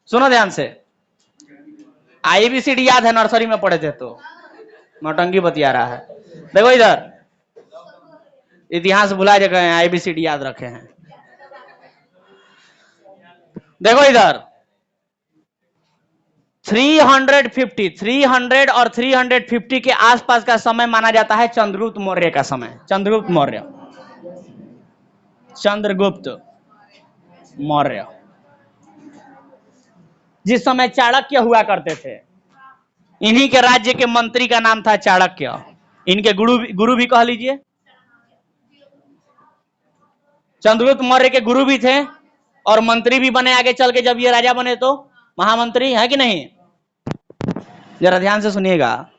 सुनो ध्यान से, ABCD याद है, नर्सरी में पढ़े थे तो। नौटंकी बतिया रहा है। देखो इधर, इतिहास भुला गए हैं, ABCD याद रखे हैं। देखो इधर, 300 और 350 के आसपास का समय माना जाता है चंद्रगुप्त मौर्य का समय। चंद्रगुप्त मौर्य जिस समय चाणक्य हुआ करते थे, इन्हीं के राज्य के मंत्री का नाम था चाणक्य। इनके गुरु भी कह लीजिए, चंद्रगुप्त मौर्य के गुरु भी थे और मंत्री भी बने आगे चल के, जब ये राजा बने तो महामंत्री है कि नहीं? जरा ध्यान से सुनिएगा,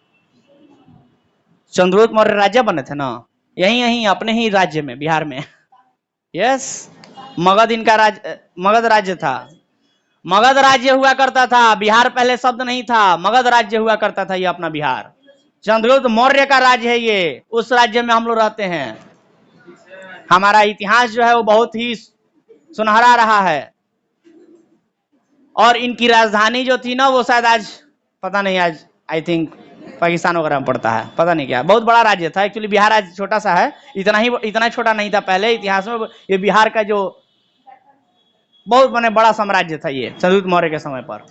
चंद्रगुप्त मौर्य राजा बने थे ना, यहीं अपने ही राज्य में, बिहार में। यस, मगध इनका मगध राज्य था। मगध राज्य हुआ करता था, बिहार पहले शब्द नहीं था, मगध राज्य हुआ करता था ये अपना बिहार। चंद्रगुप्त मौर्य का राज्य है ये, उस राज्य में हम लोग रहते हैं। हमारा इतिहास जो है वो बहुत ही सुनहरा रहा है। और इनकी राजधानी जो थी ना, वो शायद आज पता नहीं, आज आई थिंक पाकिस्तान वगैरह में पड़ता है, पता नहीं क्या। बहुत बड़ा राज्य था एक्चुअली, बिहार आज छोटा सा है, इतना छोटा नहीं था पहले इतिहास में। ये बिहार का जो बहुत बड़ा साम्राज्य था ये चंद्रगुप्त मौर्य के समय पर।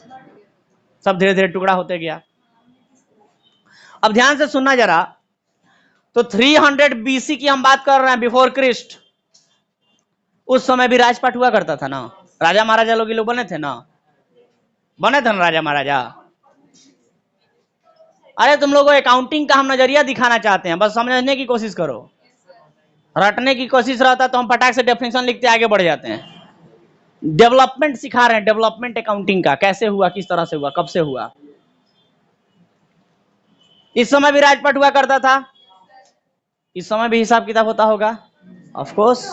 सब धीरे धीरे टुकड़ा होते गया। अब ध्यान से सुनना जरा, तो 300 BC की हम बात कर रहे हैं, बिफोर क्रिस्ट। उस समय भी राजपाट हुआ करता था ना, राजा महाराजा लोग बने थे ना, राजा महाराजा। अरे तुम लोगों को अकाउंटिंग का हम नजरिया दिखाना चाहते हैं, बस समझने की कोशिश करो। रटने की कोशिश रहता तो हम फटाक से डेफिनेशन लिखते आगे बढ़ जाते हैं। डेवलपमेंट सिखा रहे हैं, डेवलपमेंट अकाउंटिंग का, कैसे हुआ, किस तरह से हुआ, कब से हुआ। इस समय भी राजपाट हुआ करता था, इस समय भी हिसाब किताब होता होगा, ऑफ कोर्स।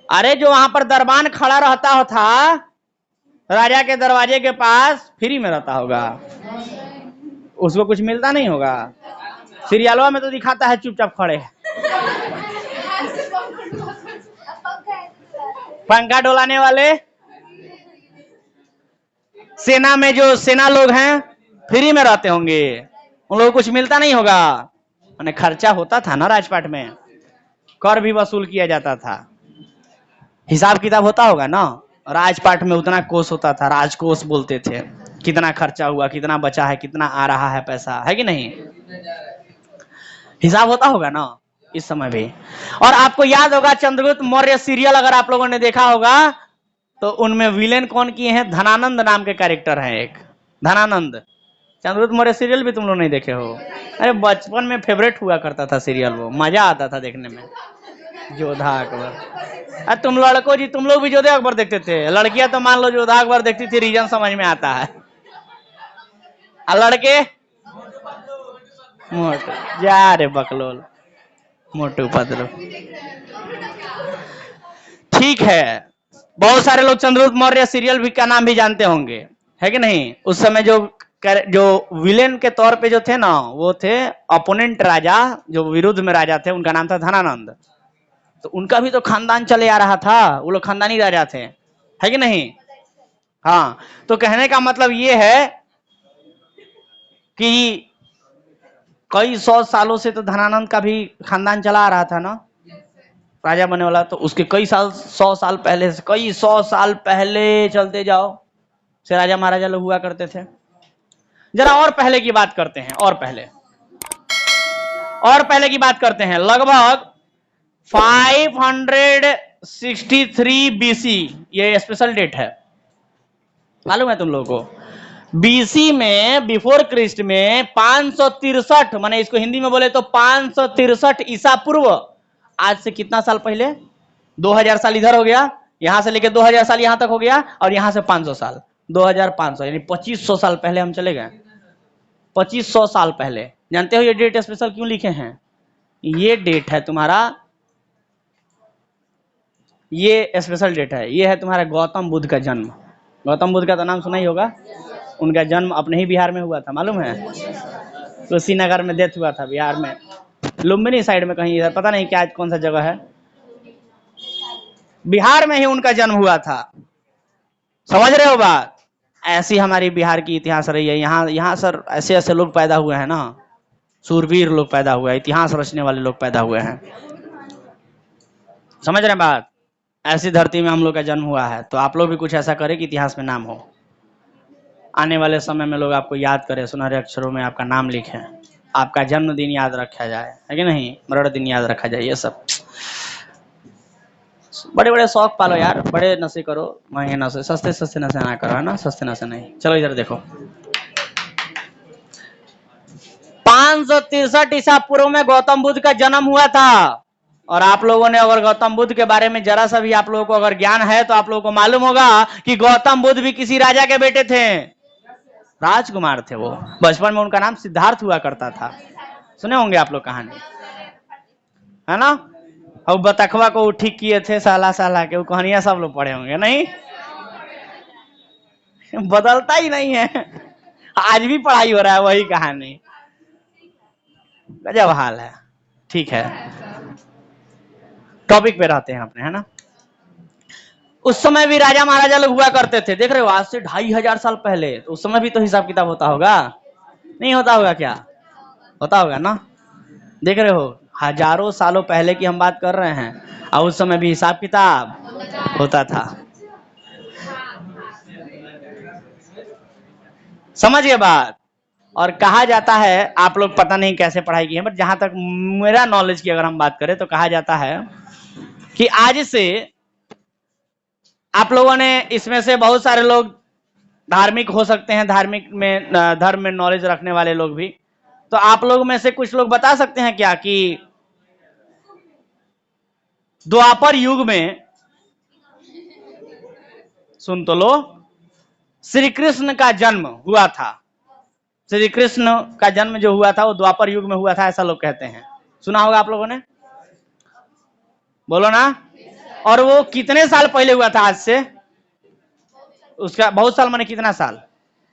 अरे जो वहां पर दरबान खड़ा रहता था राजा के दरवाजे के पास, फ्री में रहता होगा, उसको कुछ मिलता नहीं होगा। सीरियलों में तो दिखाता है चुपचाप खड़े, पंखा डोलाने वाले। सेना में जो सेना लोग हैं फ्री में रहते होंगे, उन लोगों को कुछ मिलता नहीं होगा। मैंने खर्चा होता था ना राजपाट में, कर भी वसूल किया जाता था, हिसाब किताब होता होगा ना। राजपाट में उतना कोष होता था, राजकोष बोलते थे। कितना खर्चा हुआ, कितना बचा है, कितना आ रहा है पैसा, है कि नहीं? हिसाब होता होगा ना इस समय भी। और आपको याद होगा चंद्रगुप्त मौर्य सीरियल अगर आप लोगों ने देखा होगा तो उनमें विलेन कौन किए हैं? धनानंद नाम के कैरेक्टर हैं, एक धनानंद। चंद्रगुप्त मौर्य सीरियल भी तुम लोग नहीं देखे हो? अरे बचपन में फेवरेट हुआ करता था सीरियल, वो मजा आता था देखने में। जोधा अकबर। अरे तुम लड़को जी, तुम लोग भी जोधा अकबर देखते थे? लड़कियां तो मान लो जोधा अकबर देखती थी, रीजन समझ में आता है। और लड़के मोटू, जा रे बकलोल, मोटू पतलू। ठीक है, बहुत सारे लोग चंद्रगुप्त मौर्य सीरियल भी का नाम भी जानते होंगे, है कि नहीं? उस समय जो विलेन के तौर पे जो थे ना, वो थे अपोनेंट राजा, जो विरुद्ध में राजा थे, उनका नाम था धनानंद। तो उनका भी तो खानदान चले आ रहा था, वो लोग खानदानी राजा थे, है कि नहीं? हाँ, तो कहने का मतलब ये है कि कई सौ सालों से तो धनानंद का भी खानदान चला आ रहा था ना, राजा बनने वाला। तो उसके कई साल, 100 साल पहले से, कई 100 साल पहले चलते जाओ से राजा महाराजा लोग हुआ करते थे। जरा और पहले की बात करते हैं, और पहले की बात करते हैं। लगभग 563 बीसी, ये स्पेशल डेट है, मालूम है तुम लोगों को? बीसी में, बिफोर क्रिस्ट में 563, माने इसको हिंदी में बोले तो 563 ईसा पूर्व। आज से कितना साल पहले? 2000 साल इधर हो गया, यहां से लेके 2000 साल यहां तक हो गया, और यहां से 500 साल, 2500, यानी 2500 साल पहले हम चले गए। 2500 साल पहले। जानते हो ये डेट स्पेशल क्यों लिखे हैं? ये डेट है तुम्हारा, ये स्पेशल डेट है, ये है तुम्हारा गौतम बुद्ध का जन्म। गौतम बुद्ध का तो नाम सुना ही होगा। उनका जन्म अपने ही बिहार में हुआ था, मालूम है? कुशीनगर में डेथ हुआ था, बिहार में, लुम्बिनी साइड में कहीं, इधर पता नहीं क्या कौन सा जगह है, बिहार में ही उनका जन्म हुआ था। समझ रहे हो बात? ऐसी हमारी बिहार की इतिहास रही है। यहाँ सर ऐसे ऐसे लोग पैदा हुए हैं ना, सूरवीर लोग पैदा हुए हैं, इतिहास रचने वाले लोग पैदा हुए हैं। समझ रहे हैं बात? ऐसी धरती में हम लोग का जन्म हुआ है, तो आप लोग भी कुछ ऐसा करें कि इतिहास में नाम हो, आने वाले समय में लोग आपको याद करें, सुनहरे अक्षरों में आपका नाम लिखें, आपका जन्मदिन याद रखा जाए, है कि नहीं? मरण दिन याद रखा जाए। ये सब बड़े बड़े शौक पालो यार, बड़े नशे करो, महंगे नशे, सस्ते सस्ते नशे ना करो, है ना? सस्ते नशे नहीं। चलो इधर देखो, 563 ईसा पूर्व में गौतम बुद्ध का जन्म हुआ था। और आप लोगों ने अगर गौतम बुद्ध के बारे में जरा सा भी आप लोगों को अगर ज्ञान है, तो आप लोगों को मालूम होगा कि गौतम बुद्ध भी किसी राजा के बेटे थे, राजकुमार थे वो। बचपन में उनका नाम सिद्धार्थ हुआ करता था, सुने होंगे आप लोग कहानी, है ना? और बतखवा को वो ठीक किए थे साला साला के, वो कहानियां सब लोग पढ़े होंगे, नहीं? बदलता ही नहीं है, आज भी पढ़ाई हो रहा है वही कहानी। गजब हाल है। ठीक है, टॉपिक पे रहते हैं अपने, है ना? उस समय भी राजा महाराजा लोग हुआ करते थे, देख रहे हो, आज से 2500 साल पहले। तो उस समय भी तो हिसाब किताब होता होगा, नहीं होता होगा क्या? होता होगा ना? देख रहे हो, हजारों सालों पहले की हम बात कर रहे हैं, और उस समय भी हिसाब किताब होता था। समझिए बात। और कहा जाता है, आप लोग पता नहीं कैसे पढ़ाई की है, बट जहां तक मेरा नॉलेज की अगर हम बात करें, तो कहा जाता है कि आज से आप लोगों ने, इसमें से बहुत सारे लोग धार्मिक हो सकते हैं, धार्मिक में, धर्म में नॉलेज रखने वाले लोग भी, तो आप लोग में से कुछ लोग बता सकते हैं क्या कि द्वापर युग में, सुन तो लो, श्री कृष्ण का जन्म हुआ था। श्री कृष्ण का जन्म जो हुआ था वो द्वापर युग में हुआ था, ऐसा लोग कहते हैं। सुना होगा आप लोगों ने, बोलो ना? और वो कितने साल पहले हुआ था आज से? उसका बहुत साल माने कितना साल?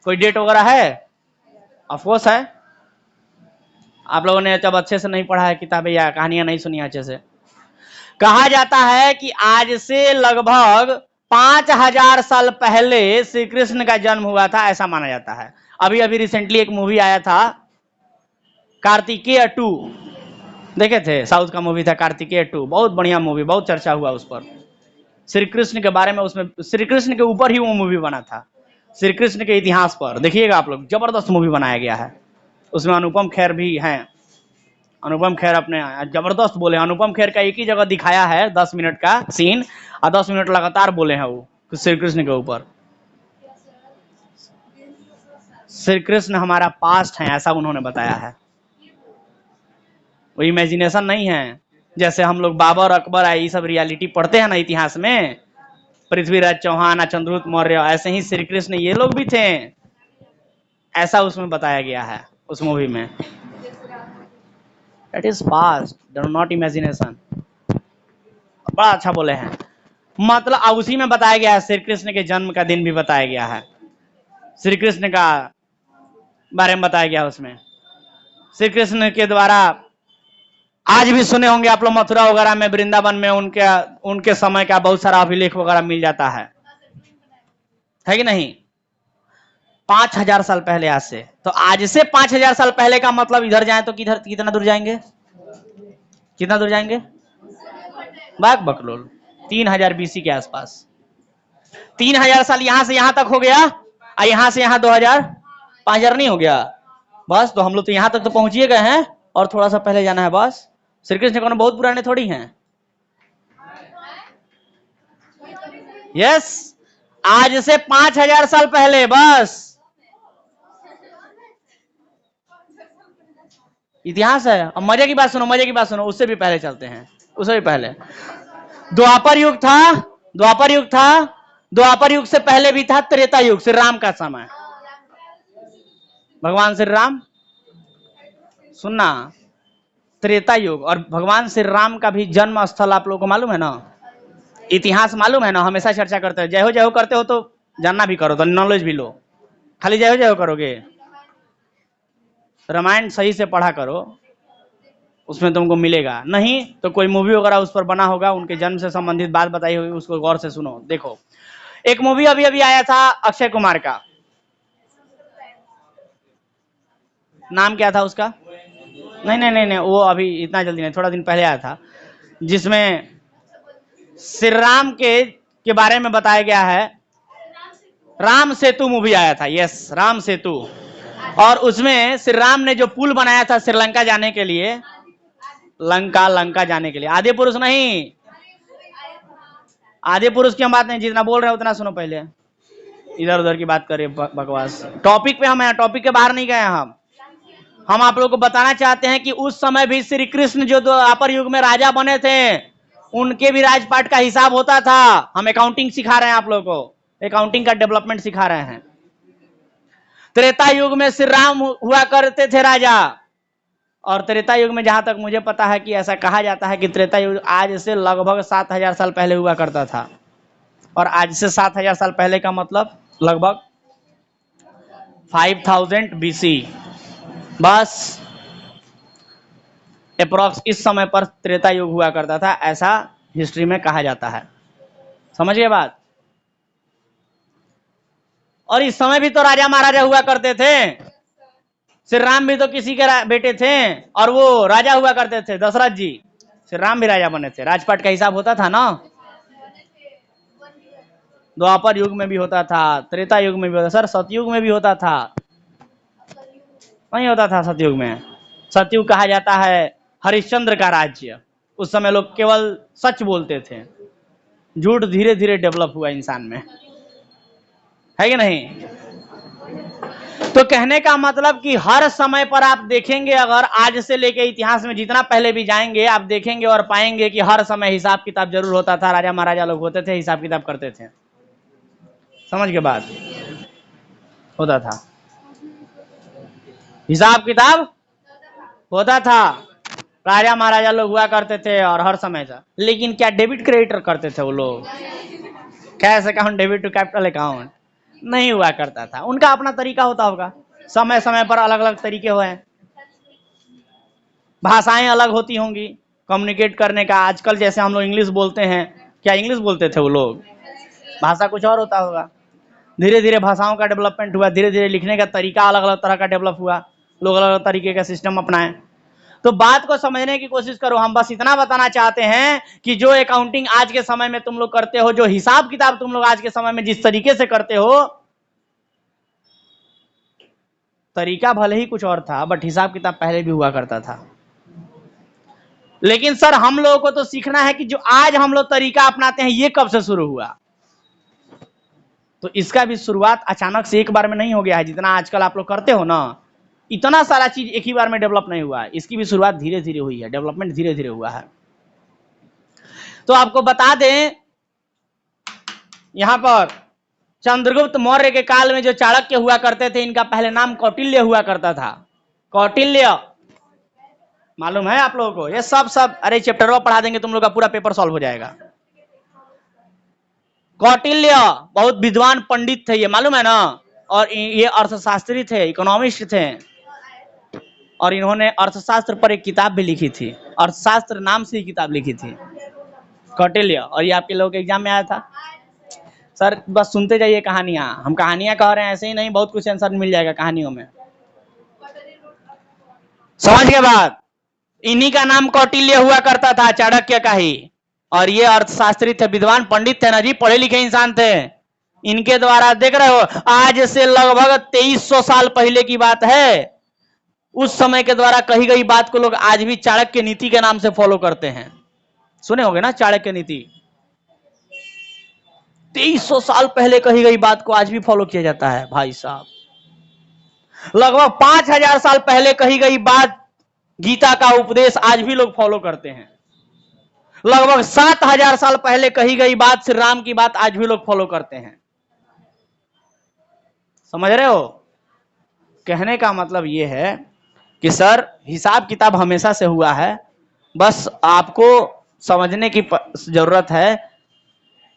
कोई डेट वगैरह है? ऑफकोर्स है। आप लोगों ने जब अच्छे से नहीं पढ़ा है किताबें या कहानियां नहीं सुनी अच्छे से। कहा जाता है कि आज से लगभग 5000 साल पहले श्री कृष्ण का जन्म हुआ था, ऐसा माना जाता है। अभी अभी रिसेंटली एक मूवी आया था, कार्तिकेय 2, देखे थे? साउथ का मूवी था कार्तिकेय 2, बहुत बढ़िया मूवी, बहुत चर्चा हुआ उस पर, श्री कृष्ण के बारे में। उसमें श्री कृष्ण के ऊपर ही वो मूवी बना था, श्री कृष्ण के इतिहास पर। देखिएगा आप लोग, जबरदस्त मूवी बनाया गया है। उसमें अनुपम खेर भी हैं, अनुपम खेर अपने जबरदस्त बोले। अनुपम खेर का एक ही जगह दिखाया है 10 मिनट का सीन, और 10 मिनट लगातार बोले हैं वो श्री कृष्ण के ऊपर। श्री कृष्ण हमारा पास्ट है, ऐसा उन्होंने बताया है, वो इमेजिनेशन नहीं है। जैसे हम लोग बाबर अकबर ये सब रियलिटी पढ़ते हैं ना इतिहास में, पृथ्वीराज चौहान, चंद्रगुप्त मौर्य, ऐसे ही श्री कृष्ण ये लोग भी थे, ऐसा उसमें बताया गया है उस मूवी में। That is past, not imagination। बड़ा अच्छा बोले हैं। मतलब उसी में बताया गया है, श्री कृष्ण के जन्म का दिन भी बताया गया है, श्री कृष्ण का बारे में बताया गया उसमें। श्री कृष्ण के द्वारा आज भी सुने होंगे आप लोग, मथुरा वगैरह में, वृंदावन में उनके समय का बहुत सारा अभिलेख वगैरह मिल जाता है कि नहीं? 5000 साल पहले आज से। तो आज से 5000 साल पहले का मतलब इधर जाए तो किधर, कितना दूर जाएंगे? कितना दूर जाएंगे? बाग बकलोल, 3000 बीसी के आसपास। 3000 साल यहां से यहां तक हो गया, और यहां से यहां 2000, 5000 नहीं हो गया बस। तो हम लोग तो यहां तक तो पहुंचिए गए हैं, और थोड़ा सा पहले जाना है बस। श्री कृष्ण कौन बहुत पुराने थोड़ी हैं। यस, आज से 5000 साल पहले बस। इतिहास है। अब मजे की बात सुनो, मजे की बात सुनो, उससे भी पहले चलते हैं, उससे भी पहले द्वापर युग था। द्वापर युग था, द्वापर युग से पहले भी था त्रेता युग, श्री राम का समय। भगवान श्री राम, सुनना, त्रेता युग। और भगवान श्री राम का भी जन्म स्थल आप लोगों को मालूम है ना? इतिहास मालूम है ना? हमेशा चर्चा करते हैं, जय हो करते हो तो जानना भी करो, तो नॉलेज भी लो। खाली जय हो करोगे, रामायण सही से पढ़ा करो, उसमें तुमको मिलेगा। नहीं तो कोई मूवी वगैरह उस पर बना होगा, उनके जन्म से संबंधित बात बताई होगी, उसको गौर से सुनो। देखो, एक मूवी अभी अभी आया था अक्षय कुमार का, नाम क्या था उसका? नहीं, वो अभी इतना जल्दी नहीं, थोड़ा दिन पहले आया था, जिसमें श्री राम के बारे में बताया गया है। राम सेतु मूवी आया था, यस, राम सेतु। और उसमें श्री राम ने जो पुल बनाया था श्रीलंका जाने के लिए, लंका जाने के लिए, आदि पुरुष नहीं, आदि पुरुष की हम बात नहीं, जितना बोल रहे हैं उतना सुनो पहले, इधर उधर की बात करें बकवास। टॉपिक पे हम हैं, टॉपिक के बाहर नहीं गए हम आप लोगों को बताना चाहते हैं कि उस समय भी श्री कृष्ण जो द्वापर युग में राजा बने थे, उनके भी राजपाट का हिसाब होता था। हम अकाउंटिंग सिखा रहे हैं आप लोगों को, अकाउंटिंग का डेवलपमेंट सिखा रहे हैं। त्रेता युग में श्री राम हुआ करते थे राजा, और त्रेता युग में जहां तक मुझे पता है कि ऐसा कहा जाता है कि त्रेता युग आज से लगभग 7000 साल पहले हुआ करता था। और आज से 7000 साल पहले का मतलब लगभग 5000 बीसी, बस अप्रॉक्स इस समय पर त्रेता युग हुआ करता था, ऐसा हिस्ट्री में कहा जाता है। समझ गए बात? और इस समय भी तो राजा महाराजा हुआ करते थे। श्री राम भी तो किसी के बेटे थे, और वो राजा हुआ करते थे, दशरथ जी। श्री राम भी राजा बने थे, राजपाट का हिसाब होता था ना। द्वापर युग में भी होता था, त्रेता युग में भी होता, सर सतयुग में भी होता था, नहीं होता था सतयुग में? सतयुग कहा जाता है हरिश्चंद्र का राज्य। उस समय लोग केवल सच बोलते थे, झूठ धीरे धीरे डेवलप हुआ इंसान में, है कि नहीं? तो कहने का मतलब कि हर समय पर आप देखेंगे, अगर आज से लेके इतिहास में जितना पहले भी जाएंगे, आप देखेंगे और पाएंगे कि हर समय हिसाब किताब जरूर होता था। राजा महाराजा लोग होते थे, हिसाब किताब करते थे। समझ के बाद होता था, हिसाब किताब होता था, राजा महाराजा लोग हुआ करते थे, और हर समय था। लेकिन क्या डेबिट क्रेडिट करते थे वो लोग? Cash account, debit to capital account नहीं हुआ करता था। उनका अपना तरीका होता होगा, समय समय पर अलग अलग तरीके हुए हैं, भाषाएं अलग होती होंगी कम्युनिकेट करने का। आजकल जैसे हम लोग इंग्लिश बोलते हैं, क्या इंग्लिश बोलते थे वो लोग? भाषा कुछ और होता होगा। धीरे धीरे भाषाओं का डेवलपमेंट हुआ, धीरे धीरे लिखने का तरीका अलग अलग तरह का डेवलप हुआ, लोग अलग अलग तरीके का सिस्टम अपनाए। तो बात को समझने की कोशिश करो। हम बस इतना बताना चाहते हैं कि जो अकाउंटिंग आज के समय में तुम लोग करते हो, जो हिसाब किताब तुम लोग आज के समय में जिस तरीके से करते हो, तरीका भले ही कुछ और था, बट हिसाब किताब पहले भी हुआ करता था। लेकिन सर हम लोगों को तो सीखना है कि जो आज हम लोग तरीका अपनाते हैं, ये कब से शुरू हुआ? तो इसका भी शुरुआत अचानक से एक बार में नहीं हो गया है। जितना आजकल आप लोग करते हो ना, इतना सारा चीज एक ही बार में डेवलप नहीं हुआ है। इसकी भी शुरुआत धीरे धीरे हुई है, डेवलपमेंट धीरे धीरे हुआ है। तो आपको बता दें यहां पर चंद्रगुप्त मौर्य के काल में जो चाणक्य हुआ करते थे, इनका पहले नाम कौटिल्य हुआ करता था। कौटिल्य मालूम है आप लोगों को? ये सब अरे चैप्टर में पढ़ा देंगे, तुम लोग का पूरा पेपर सॉल्व हो जाएगा। कौटिल्य बहुत विद्वान पंडित थे, ये मालूम है ना। और ये अर्थशास्त्री थे, इकोनॉमिस्ट थे, और इन्होंने अर्थशास्त्र पर एक किताब भी लिखी थी। अर्थशास्त्र नाम से ही किताब लिखी थी कौटिल्य। और ये आपके लोगों के एग्जाम में आया था। सर बस सुनते जाइए कहानियां, हम कहानियां कह रहे हैं ऐसे ही नहीं, बहुत कुछ आंसर मिल जाएगा कहानियों में। समझ गए बात? इन्हीं का नाम कौटिल्य हुआ करता था, चाणक्य का ही। और ये अर्थशास्त्री थे, विद्वान पंडित थे ना जी, पढ़े लिखे इंसान थे। इनके द्वारा देख रहे हो, आज से लगभग 2300 साल पहले की बात है, उस समय के द्वारा कही गई बात को लोग आज भी चाणक्य नीति के नाम से फॉलो करते हैं। सुने होंगे ना चाणक्य नीति? 2300 साल पहले कही गई बात को आज भी फॉलो किया जाता है भाई साहब। लगभग 5000 साल पहले कही गई बात, गीता का उपदेश आज भी लोग फॉलो करते हैं। लगभग 7000 साल पहले कही गई बात, श्री राम की बात, आज भी लोग फॉलो करते हैं। समझ रहे हो? कहने का मतलब यह है कि सर हिसाब किताब हमेशा से हुआ है, बस आपको समझने की जरूरत है।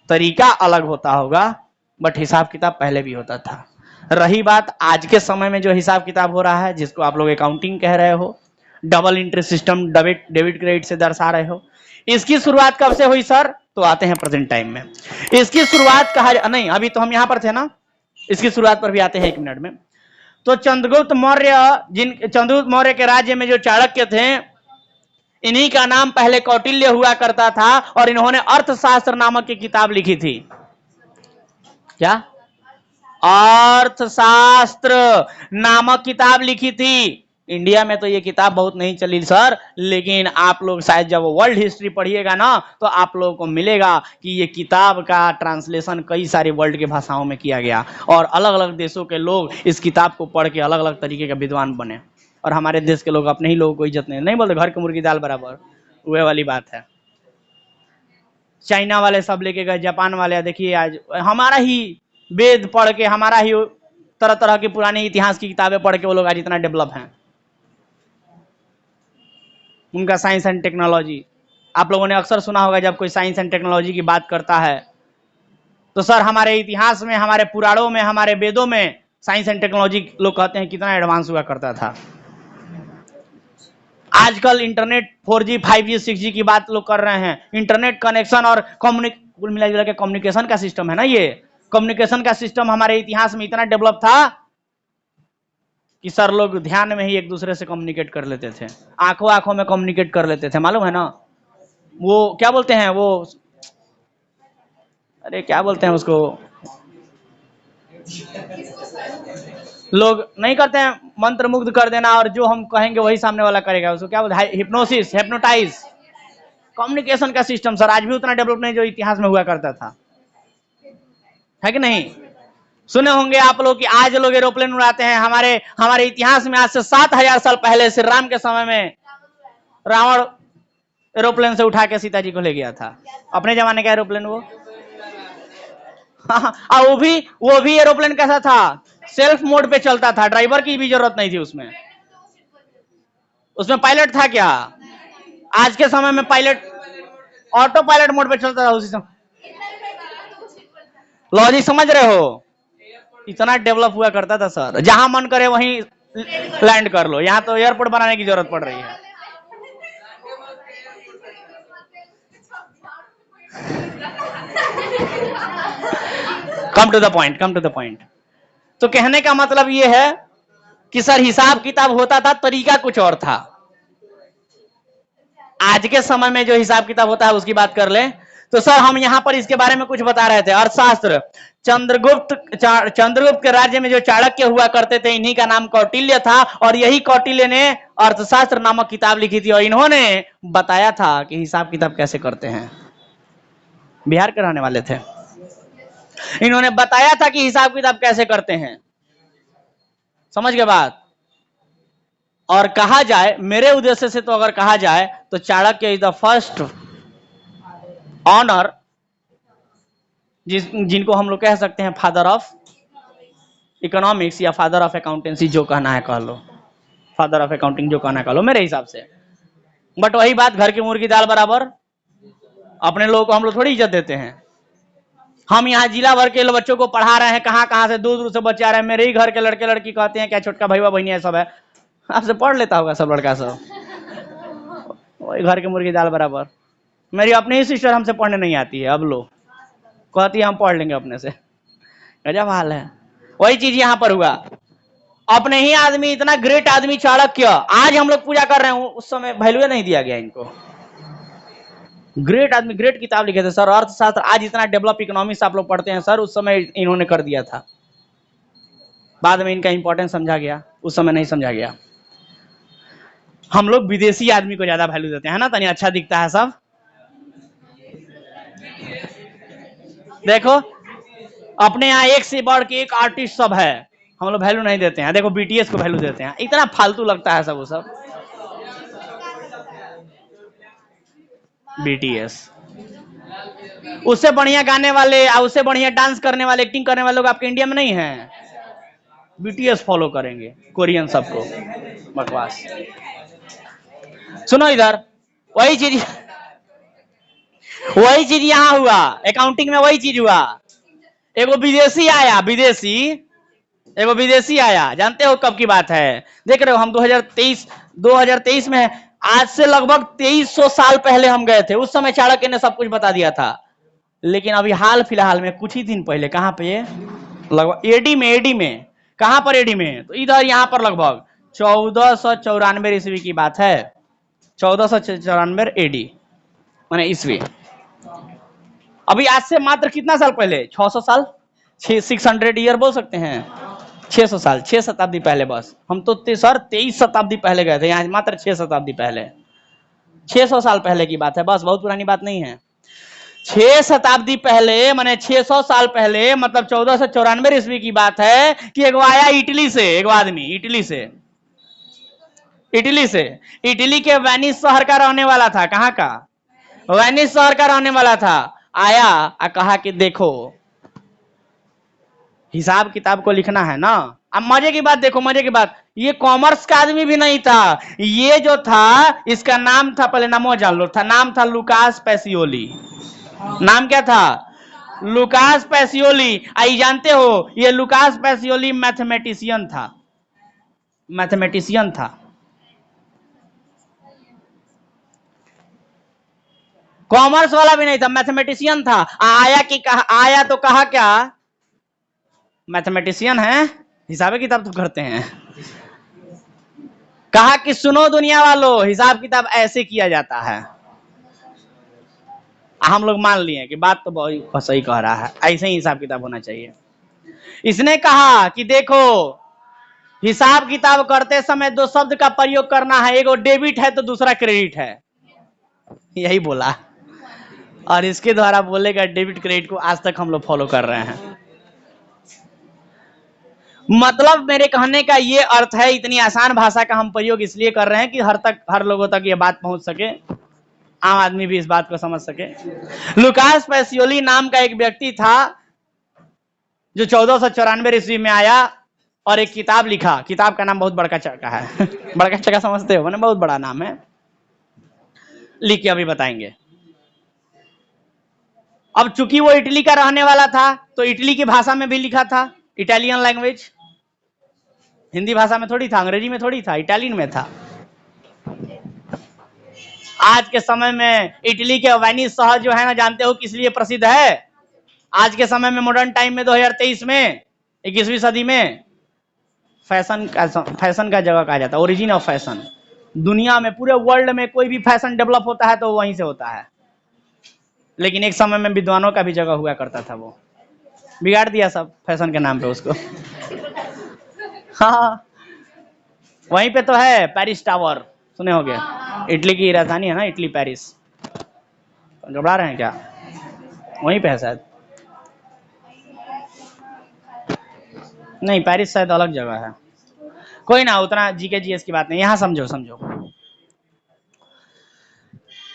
तरीका अलग होता होगा, बट हिसाब किताब पहले भी होता था। रही बात आज के समय में जो हिसाब किताब हो रहा है, जिसको आप लोग अकाउंटिंग कह रहे हो, double entry system, debit credit से दर्शा रहे हो, इसकी शुरुआत कब से हुई सर? तो आते हैं प्रेजेंट टाइम में। इसकी शुरुआत नहीं, अभी तो हम यहां पर थे ना, इसकी शुरुआत पर भी आते हैं 1 मिनट में। तो चंद्रगुप्त मौर्य के राज्य में जो चाणक्य थे, इन्हीं का नाम पहले कौटिल्य हुआ करता था, और इन्होंने अर्थशास्त्र नामक की किताब लिखी थी। क्या? अर्थशास्त्र नामक किताब लिखी थी। इंडिया में तो ये किताब बहुत नहीं चली सर, लेकिन आप लोग शायद जब वर्ल्ड हिस्ट्री पढ़िएगा ना, तो आप लोगों को मिलेगा कि ये किताब का ट्रांसलेशन कई सारे वर्ल्ड के भाषाओं में किया गया, और अलग अलग देशों के लोग इस किताब को पढ़ के अलग अलग तरीके का विद्वान बने। और हमारे देश के लोग अपने ही लोगों को इज्जत नहीं बोलते, घर की मुर्गी दाल बराबर, वह वाली बात है। चाइना वाले सब लेके गए, जापान वाले देखिए आज हमारा ही वेद पढ़ के, हमारा ही तरह तरह की पुरानी इतिहास की किताबें पढ़ के वो लोग आज इतना डेवलप हैं। उनका साइंस एंड टेक्नोलॉजी, आप लोगों ने अक्सर सुना होगा जब कोई साइंस एंड टेक्नोलॉजी की बात करता है, तो सर हमारे इतिहास में, हमारे पुराणों में, हमारे वेदों में साइंस एंड टेक्नोलॉजी लोग कहते हैं कितना एडवांस हुआ करता था। आजकल इंटरनेट 4G 5G 6G की बात लोग कर रहे हैं। इंटरनेट कनेक्शन और कुल मिला जुला के कम्युनिकेशन का सिस्टम है ना, ये कम्युनिकेशन का सिस्टम हमारे इतिहास में इतना डेवलप था कि सर लोग ध्यान में ही एक दूसरे से कम्युनिकेट कर लेते थे, आंखों आंखों में कम्युनिकेट कर लेते थे, मालूम है ना। वो क्या बोलते हैं, वो अरे क्या बोलते हैं उसको, लोग नहीं करते हैं मंत्र मुग्ध कर देना, और जो हम कहेंगे वही सामने वाला करेगा, उसको क्या बोलते हैं, हिप्नोसिस, हिप्नोटाइज। कम्युनिकेशन का सिस्टम सर आज भी उतना डेवलप नहीं जो इतिहास में हुआ करता था, है कि नहीं? सुने होंगे आप लोग कि आज लोग एरोप्लेन उड़ाते हैं। हमारे इतिहास में आज से 7000 साल पहले श्री राम के समय में रावण एरोप्लेन से उठा के सीता जी को ले गया था। अपने जमाने का एरोप्लेन वो। हाँ, वो भी एरोप्लेन कैसा था? सेल्फ मोड पे चलता था, ड्राइवर की भी जरूरत नहीं थी उसमें। उसमें पायलट था क्या? आज के समय में पायलट ऑटो पायलट मोड पे चलता था उसी समय। लॉजिक समझ रहे हो? इतना डेवलप हुआ करता था सर, जहां मन करे वहीं लैंड कर लो। यहां तो एयरपोर्ट बनाने की जरूरत पड़ रही है। Come to the point. तो कहने का मतलब यह है कि सर हिसाब किताब होता था, तरीका कुछ और था। आज के समय में जो हिसाब किताब होता है उसकी बात कर ले, तो सर हम यहां पर इसके बारे में कुछ बता रहे थे। अर्थशास्त्र, चंद्रगुप्त के राज्य में जो चाणक्य हुआ करते थे, इन्हीं का नाम कौटिल्य था, और यही कौटिल्य ने अर्थशास्त्र नामक किताब लिखी थी, और इन्होंने बताया था कि हिसाब किताब कैसे करते हैं। बिहार के रहने वाले थे, इन्होंने बताया था कि हिसाब किताब कैसे करते हैं। समझ गए बात? और कहा जाए मेरे उद्देश्य से, तो अगर कहा जाए तो Chanakya is the first owner, जिनको हम लोग कह सकते हैं फादर ऑफ इकोनॉमिक्स या फादर ऑफ अकाउंटेंसी, जो कहना है कह लो, फादर ऑफ अकाउंटिंग जो कहना है कह लो मेरे हिसाब से। बट वही बात, घर की मुर्गी दाल बराबर, अपने लोगों को हम लोग थोड़ी इज्जत देते हैं। हम यहाँ जिला भर के बच्चों को पढ़ा रहे हैं, कहाँ कहाँ से दूर दूर से बच्चे आ रहे हैं, मेरे ही घर के लड़के लड़की कहते हैं क्या छोटका भैया बहनिया सब है, आपसे पढ़ लेता होगा सब लड़का सब, वही घर की मुर्गी दाल बराबर। मेरी अपनी ही सिस्टर हमसे पढ़ने नहीं आती है, अब लो कहती है हम पढ़ लेंगे अपने से, गजब हाल है। वही चीज यहाँ पर हुआ, अपने ही आदमी, इतना ग्रेट आदमी चाणक्य, आज हम लोग पूजा कर रहे हैं, उस समय वैल्यू नहीं दिया गया इनको। ग्रेट आदमी, ग्रेट किताब लिखे थे सर, अर्थशास्त्र, आज इतना डेवलप इकोनॉमिक्स आप लोग पढ़ते हैं सर, उस समय इन्होंने कर दिया था, बाद में इनका इंपॉर्टेंस समझा गया, उस समय नहीं समझा गया। हम लोग विदेशी आदमी को ज्यादा वैल्यू देते हैं ना, तनी अच्छा दिखता है सब। देखो अपने यहाँ एक से बढ़ के एक आर्टिस्ट सब है, हम लोग वैल्यू नहीं देते हैं। देखो बीटीएस को वैल्यू देते हैं, इतना फालतू लगता है सब वो सब। बीटीएस उससे बढ़िया गाने वाले, उससे बढ़िया डांस करने वाले, एक्टिंग करने वाले लोग आपके इंडिया में नहीं है। बीटीएस फॉलो करेंगे कोरियन सबको, बकवास। सुनो इधर, वही चीज यहां हुआ, अकाउंटिंग में वही चीज हुआ। एगो विदेशी आया, एगो विदेशी आया, जानते हो कब की बात है? देख रहे हो हम 2023 में, आज से लगभग 2300 साल पहले हम गए थे, उस समय चाणक्य ने सब कुछ बता दिया था। लेकिन अभी हाल फिलहाल में कुछ ही दिन पहले, कहां पे, लगभग एडी में, कहां पर एडी में, तो इधर यहां पर लगभग 1494 ईस्वी की बात है, 1494 एडी माने ईस्वी। अभी आज से मात्र कितना साल पहले, 600 साल, 600 ईयर बोल सकते हैं, 600 साल, 6 शताब्दी पहले। बस हम तो सर 23 शताब्दी पहले गए थे, यहाँ मात्र 6 शताब्दी पहले, 600 साल पहले की बात है, बस बहुत पुरानी बात नहीं है। 6 शताब्दी पहले माने 600 साल पहले, मतलब 1494 ईस्वी की बात है कि एगो आया इटली से, एगो आदमी इटली से, इटली के वेनिस शहर का रहने वाला था। कहां का? वेनिस शहर का रहने वाला था। आया और कहा कि देखो हिसाब किताब को लिखना है ना। अब मजे की बात देखो, मजे की बात, ये कॉमर्स का आदमी भी नहीं था, ये जो था इसका नाम था, पहले नामो जान लो, था नाम था लुकास पैसियोली। नाम क्या था? Lucas Pacioli. आई जानते हो ये लुकास पैसियोली मैथमेटिशियन था, कॉमर्स वाला भी नहीं था, मैथमेटिशियन था। आया तो कहा क्या, मैथमेटिशियन है, हिसाब किताब तो करते हैं। कहा कि सुनो दुनिया वालों, हिसाब किताब ऐसे किया जाता है। हम लोग मान लिए कि बात तो बहुत सही कह रहा है, ऐसे ही हिसाब किताब होना चाहिए। इसने कहा कि देखो हिसाब किताब करते समय दो शब्द का प्रयोग करना है, एगो डेबिट है तो दूसरा क्रेडिट है, यही बोला। और इसके द्वारा बोलेगा डेबिट क्रेडिट को आज तक हम लोग फॉलो कर रहे हैं। मतलब मेरे कहने का ये अर्थ है, इतनी आसान भाषा का हम प्रयोग इसलिए कर रहे हैं कि हर लोगों तक ये बात पहुंच सके, आम आदमी भी इस बात को समझ सके। लुकास पैसियोली नाम का एक व्यक्ति था जो 1494 ईस्वी में आया और एक किताब लिखा। किताब का नाम बहुत बड़का चक्का है बड़का चक्का समझते हो, बहुत बड़ा नाम है, लिख के अभी बताएंगे। अब चूंकि वो इटली का रहने वाला था तो इटली की भाषा में भी लिखा था, इटालियन लैंग्वेज, हिंदी भाषा में थोड़ी था, अंग्रेजी में थोड़ी था, इटालियन में था। आज के समय में इटली के वेनिस शहर जो है ना, जानते हो किस लिए प्रसिद्ध है? आज के समय में, मॉडर्न टाइम में, 2023 में, 21वीं सदी में फैशन का जगह कहा जाता है, ओरिजिन ऑफ फैशन। दुनिया में, पूरे वर्ल्ड में कोई भी फैशन डेवलप होता है तो वहीं से होता है। लेकिन एक समय में विद्वानों का भी जगह हुआ करता था, वो बिगाड़ दिया सब फैशन के नाम पे उसको हाँ, वहीं पे तो है पेरिस टावर, सुने होंगे, इटली की राजधानी है ना, इटली पेरिस। घबरा रहे हैं क्या? वहीं पे है शायद, नहीं पेरिस शायद अलग जगह है। कोई ना, उतना जीके जीएस की बात नहीं, यहां समझो।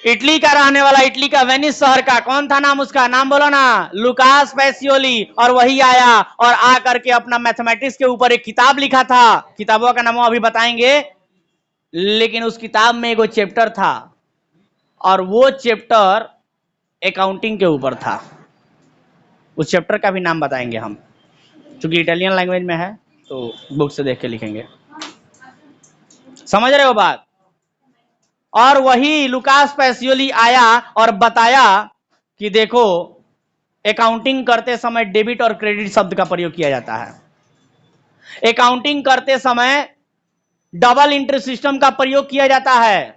इटली का रहने वाला, इटली का वेनिस शहर का, कौन था नाम उसका, नाम बोलो ना, लुकास पैसियोली। और वही आया और आ करके अपना मैथमेटिक्स के ऊपर एक किताब लिखा था, किताबों का नाम अभी बताएंगे, लेकिन उस किताब में एगो चैप्टर था और वो चैप्टर अकाउंटिंग के ऊपर था। उस चैप्टर का भी नाम बताएंगे हम, क्योंकि इटालियन लैंग्वेज में है तो बुक से देख के लिखेंगे। समझ रहे हो बात? और वही लुकास पैसियोली आया और बताया कि देखो अकाउंटिंग करते समय डेबिट और क्रेडिट शब्द का प्रयोग किया जाता है। अकाउंटिंग करते समय डबल एंट्री सिस्टम का प्रयोग किया जाता है,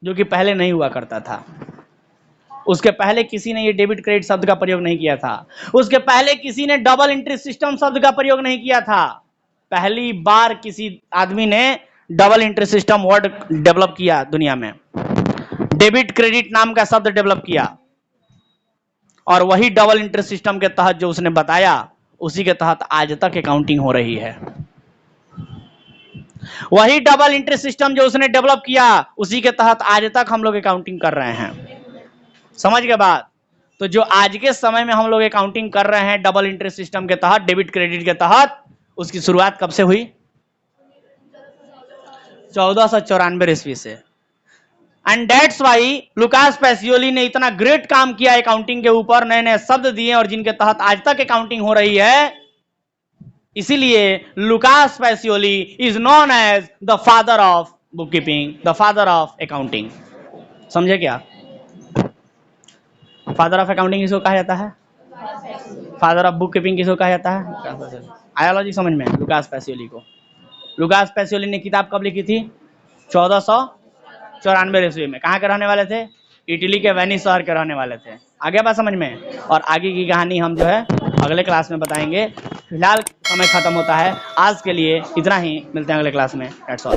जो कि पहले नहीं हुआ करता था। उसके पहले किसी ने ये डेबिट क्रेडिट शब्द का प्रयोग नहीं किया था। उसके पहले किसी ने डबल एंट्री सिस्टम शब्द का प्रयोग नहीं किया था। पहली बार किसी आदमी ने double entry system word develop किया दुनिया में, डेबिट क्रेडिट नाम का शब्द डेवलप किया, और वही डबल एंट्री सिस्टम के तहत जो उसने बताया, उसी के तहत आज तक अकाउंटिंग हो रही है। वही डबल एंट्री सिस्टम जो उसने डेवलप किया, उसी के तहत आज तक हम लोग अकाउंटिंग कर रहे हैं। समझ गए बात? तो जो आज के समय में हम लोग अकाउंटिंग कर रहे हैं डबल एंट्री सिस्टम के तहत, डेबिट क्रेडिट के तहत, उसकी शुरुआत कब से हुई? 1494 ईस्वी से। And that's why Lucas Pacioli ने इतना ग्रेट काम किया अकाउंटिंग के ऊपर, नए नए शब्द दिए और जिनके तहत आज तक अकाउंटिंग हो रही है। इसीलिए Lucas Pacioli is known as the father of book keeping, the father of accounting. समझे क्या? फादर ऑफ अकाउंटिंग किसको कहा जाता है? फादर ऑफ बुक कीपिंग किसको कहा जाता है? आयोलॉजी समझ में? लुकास पैसियोली को। लुकास पैसियोली ने किताब कब लिखी थी? 1494 ईस्वी में। कहाँ के रहने वाले थे? इटली के वेनिस शहर के रहने वाले थे। आगे बात समझ में? और आगे की कहानी हम जो है अगले क्लास में बताएंगे। फिलहाल समय खत्म होता है, आज के लिए इतना ही, मिलते हैं अगले क्लास में। That's all.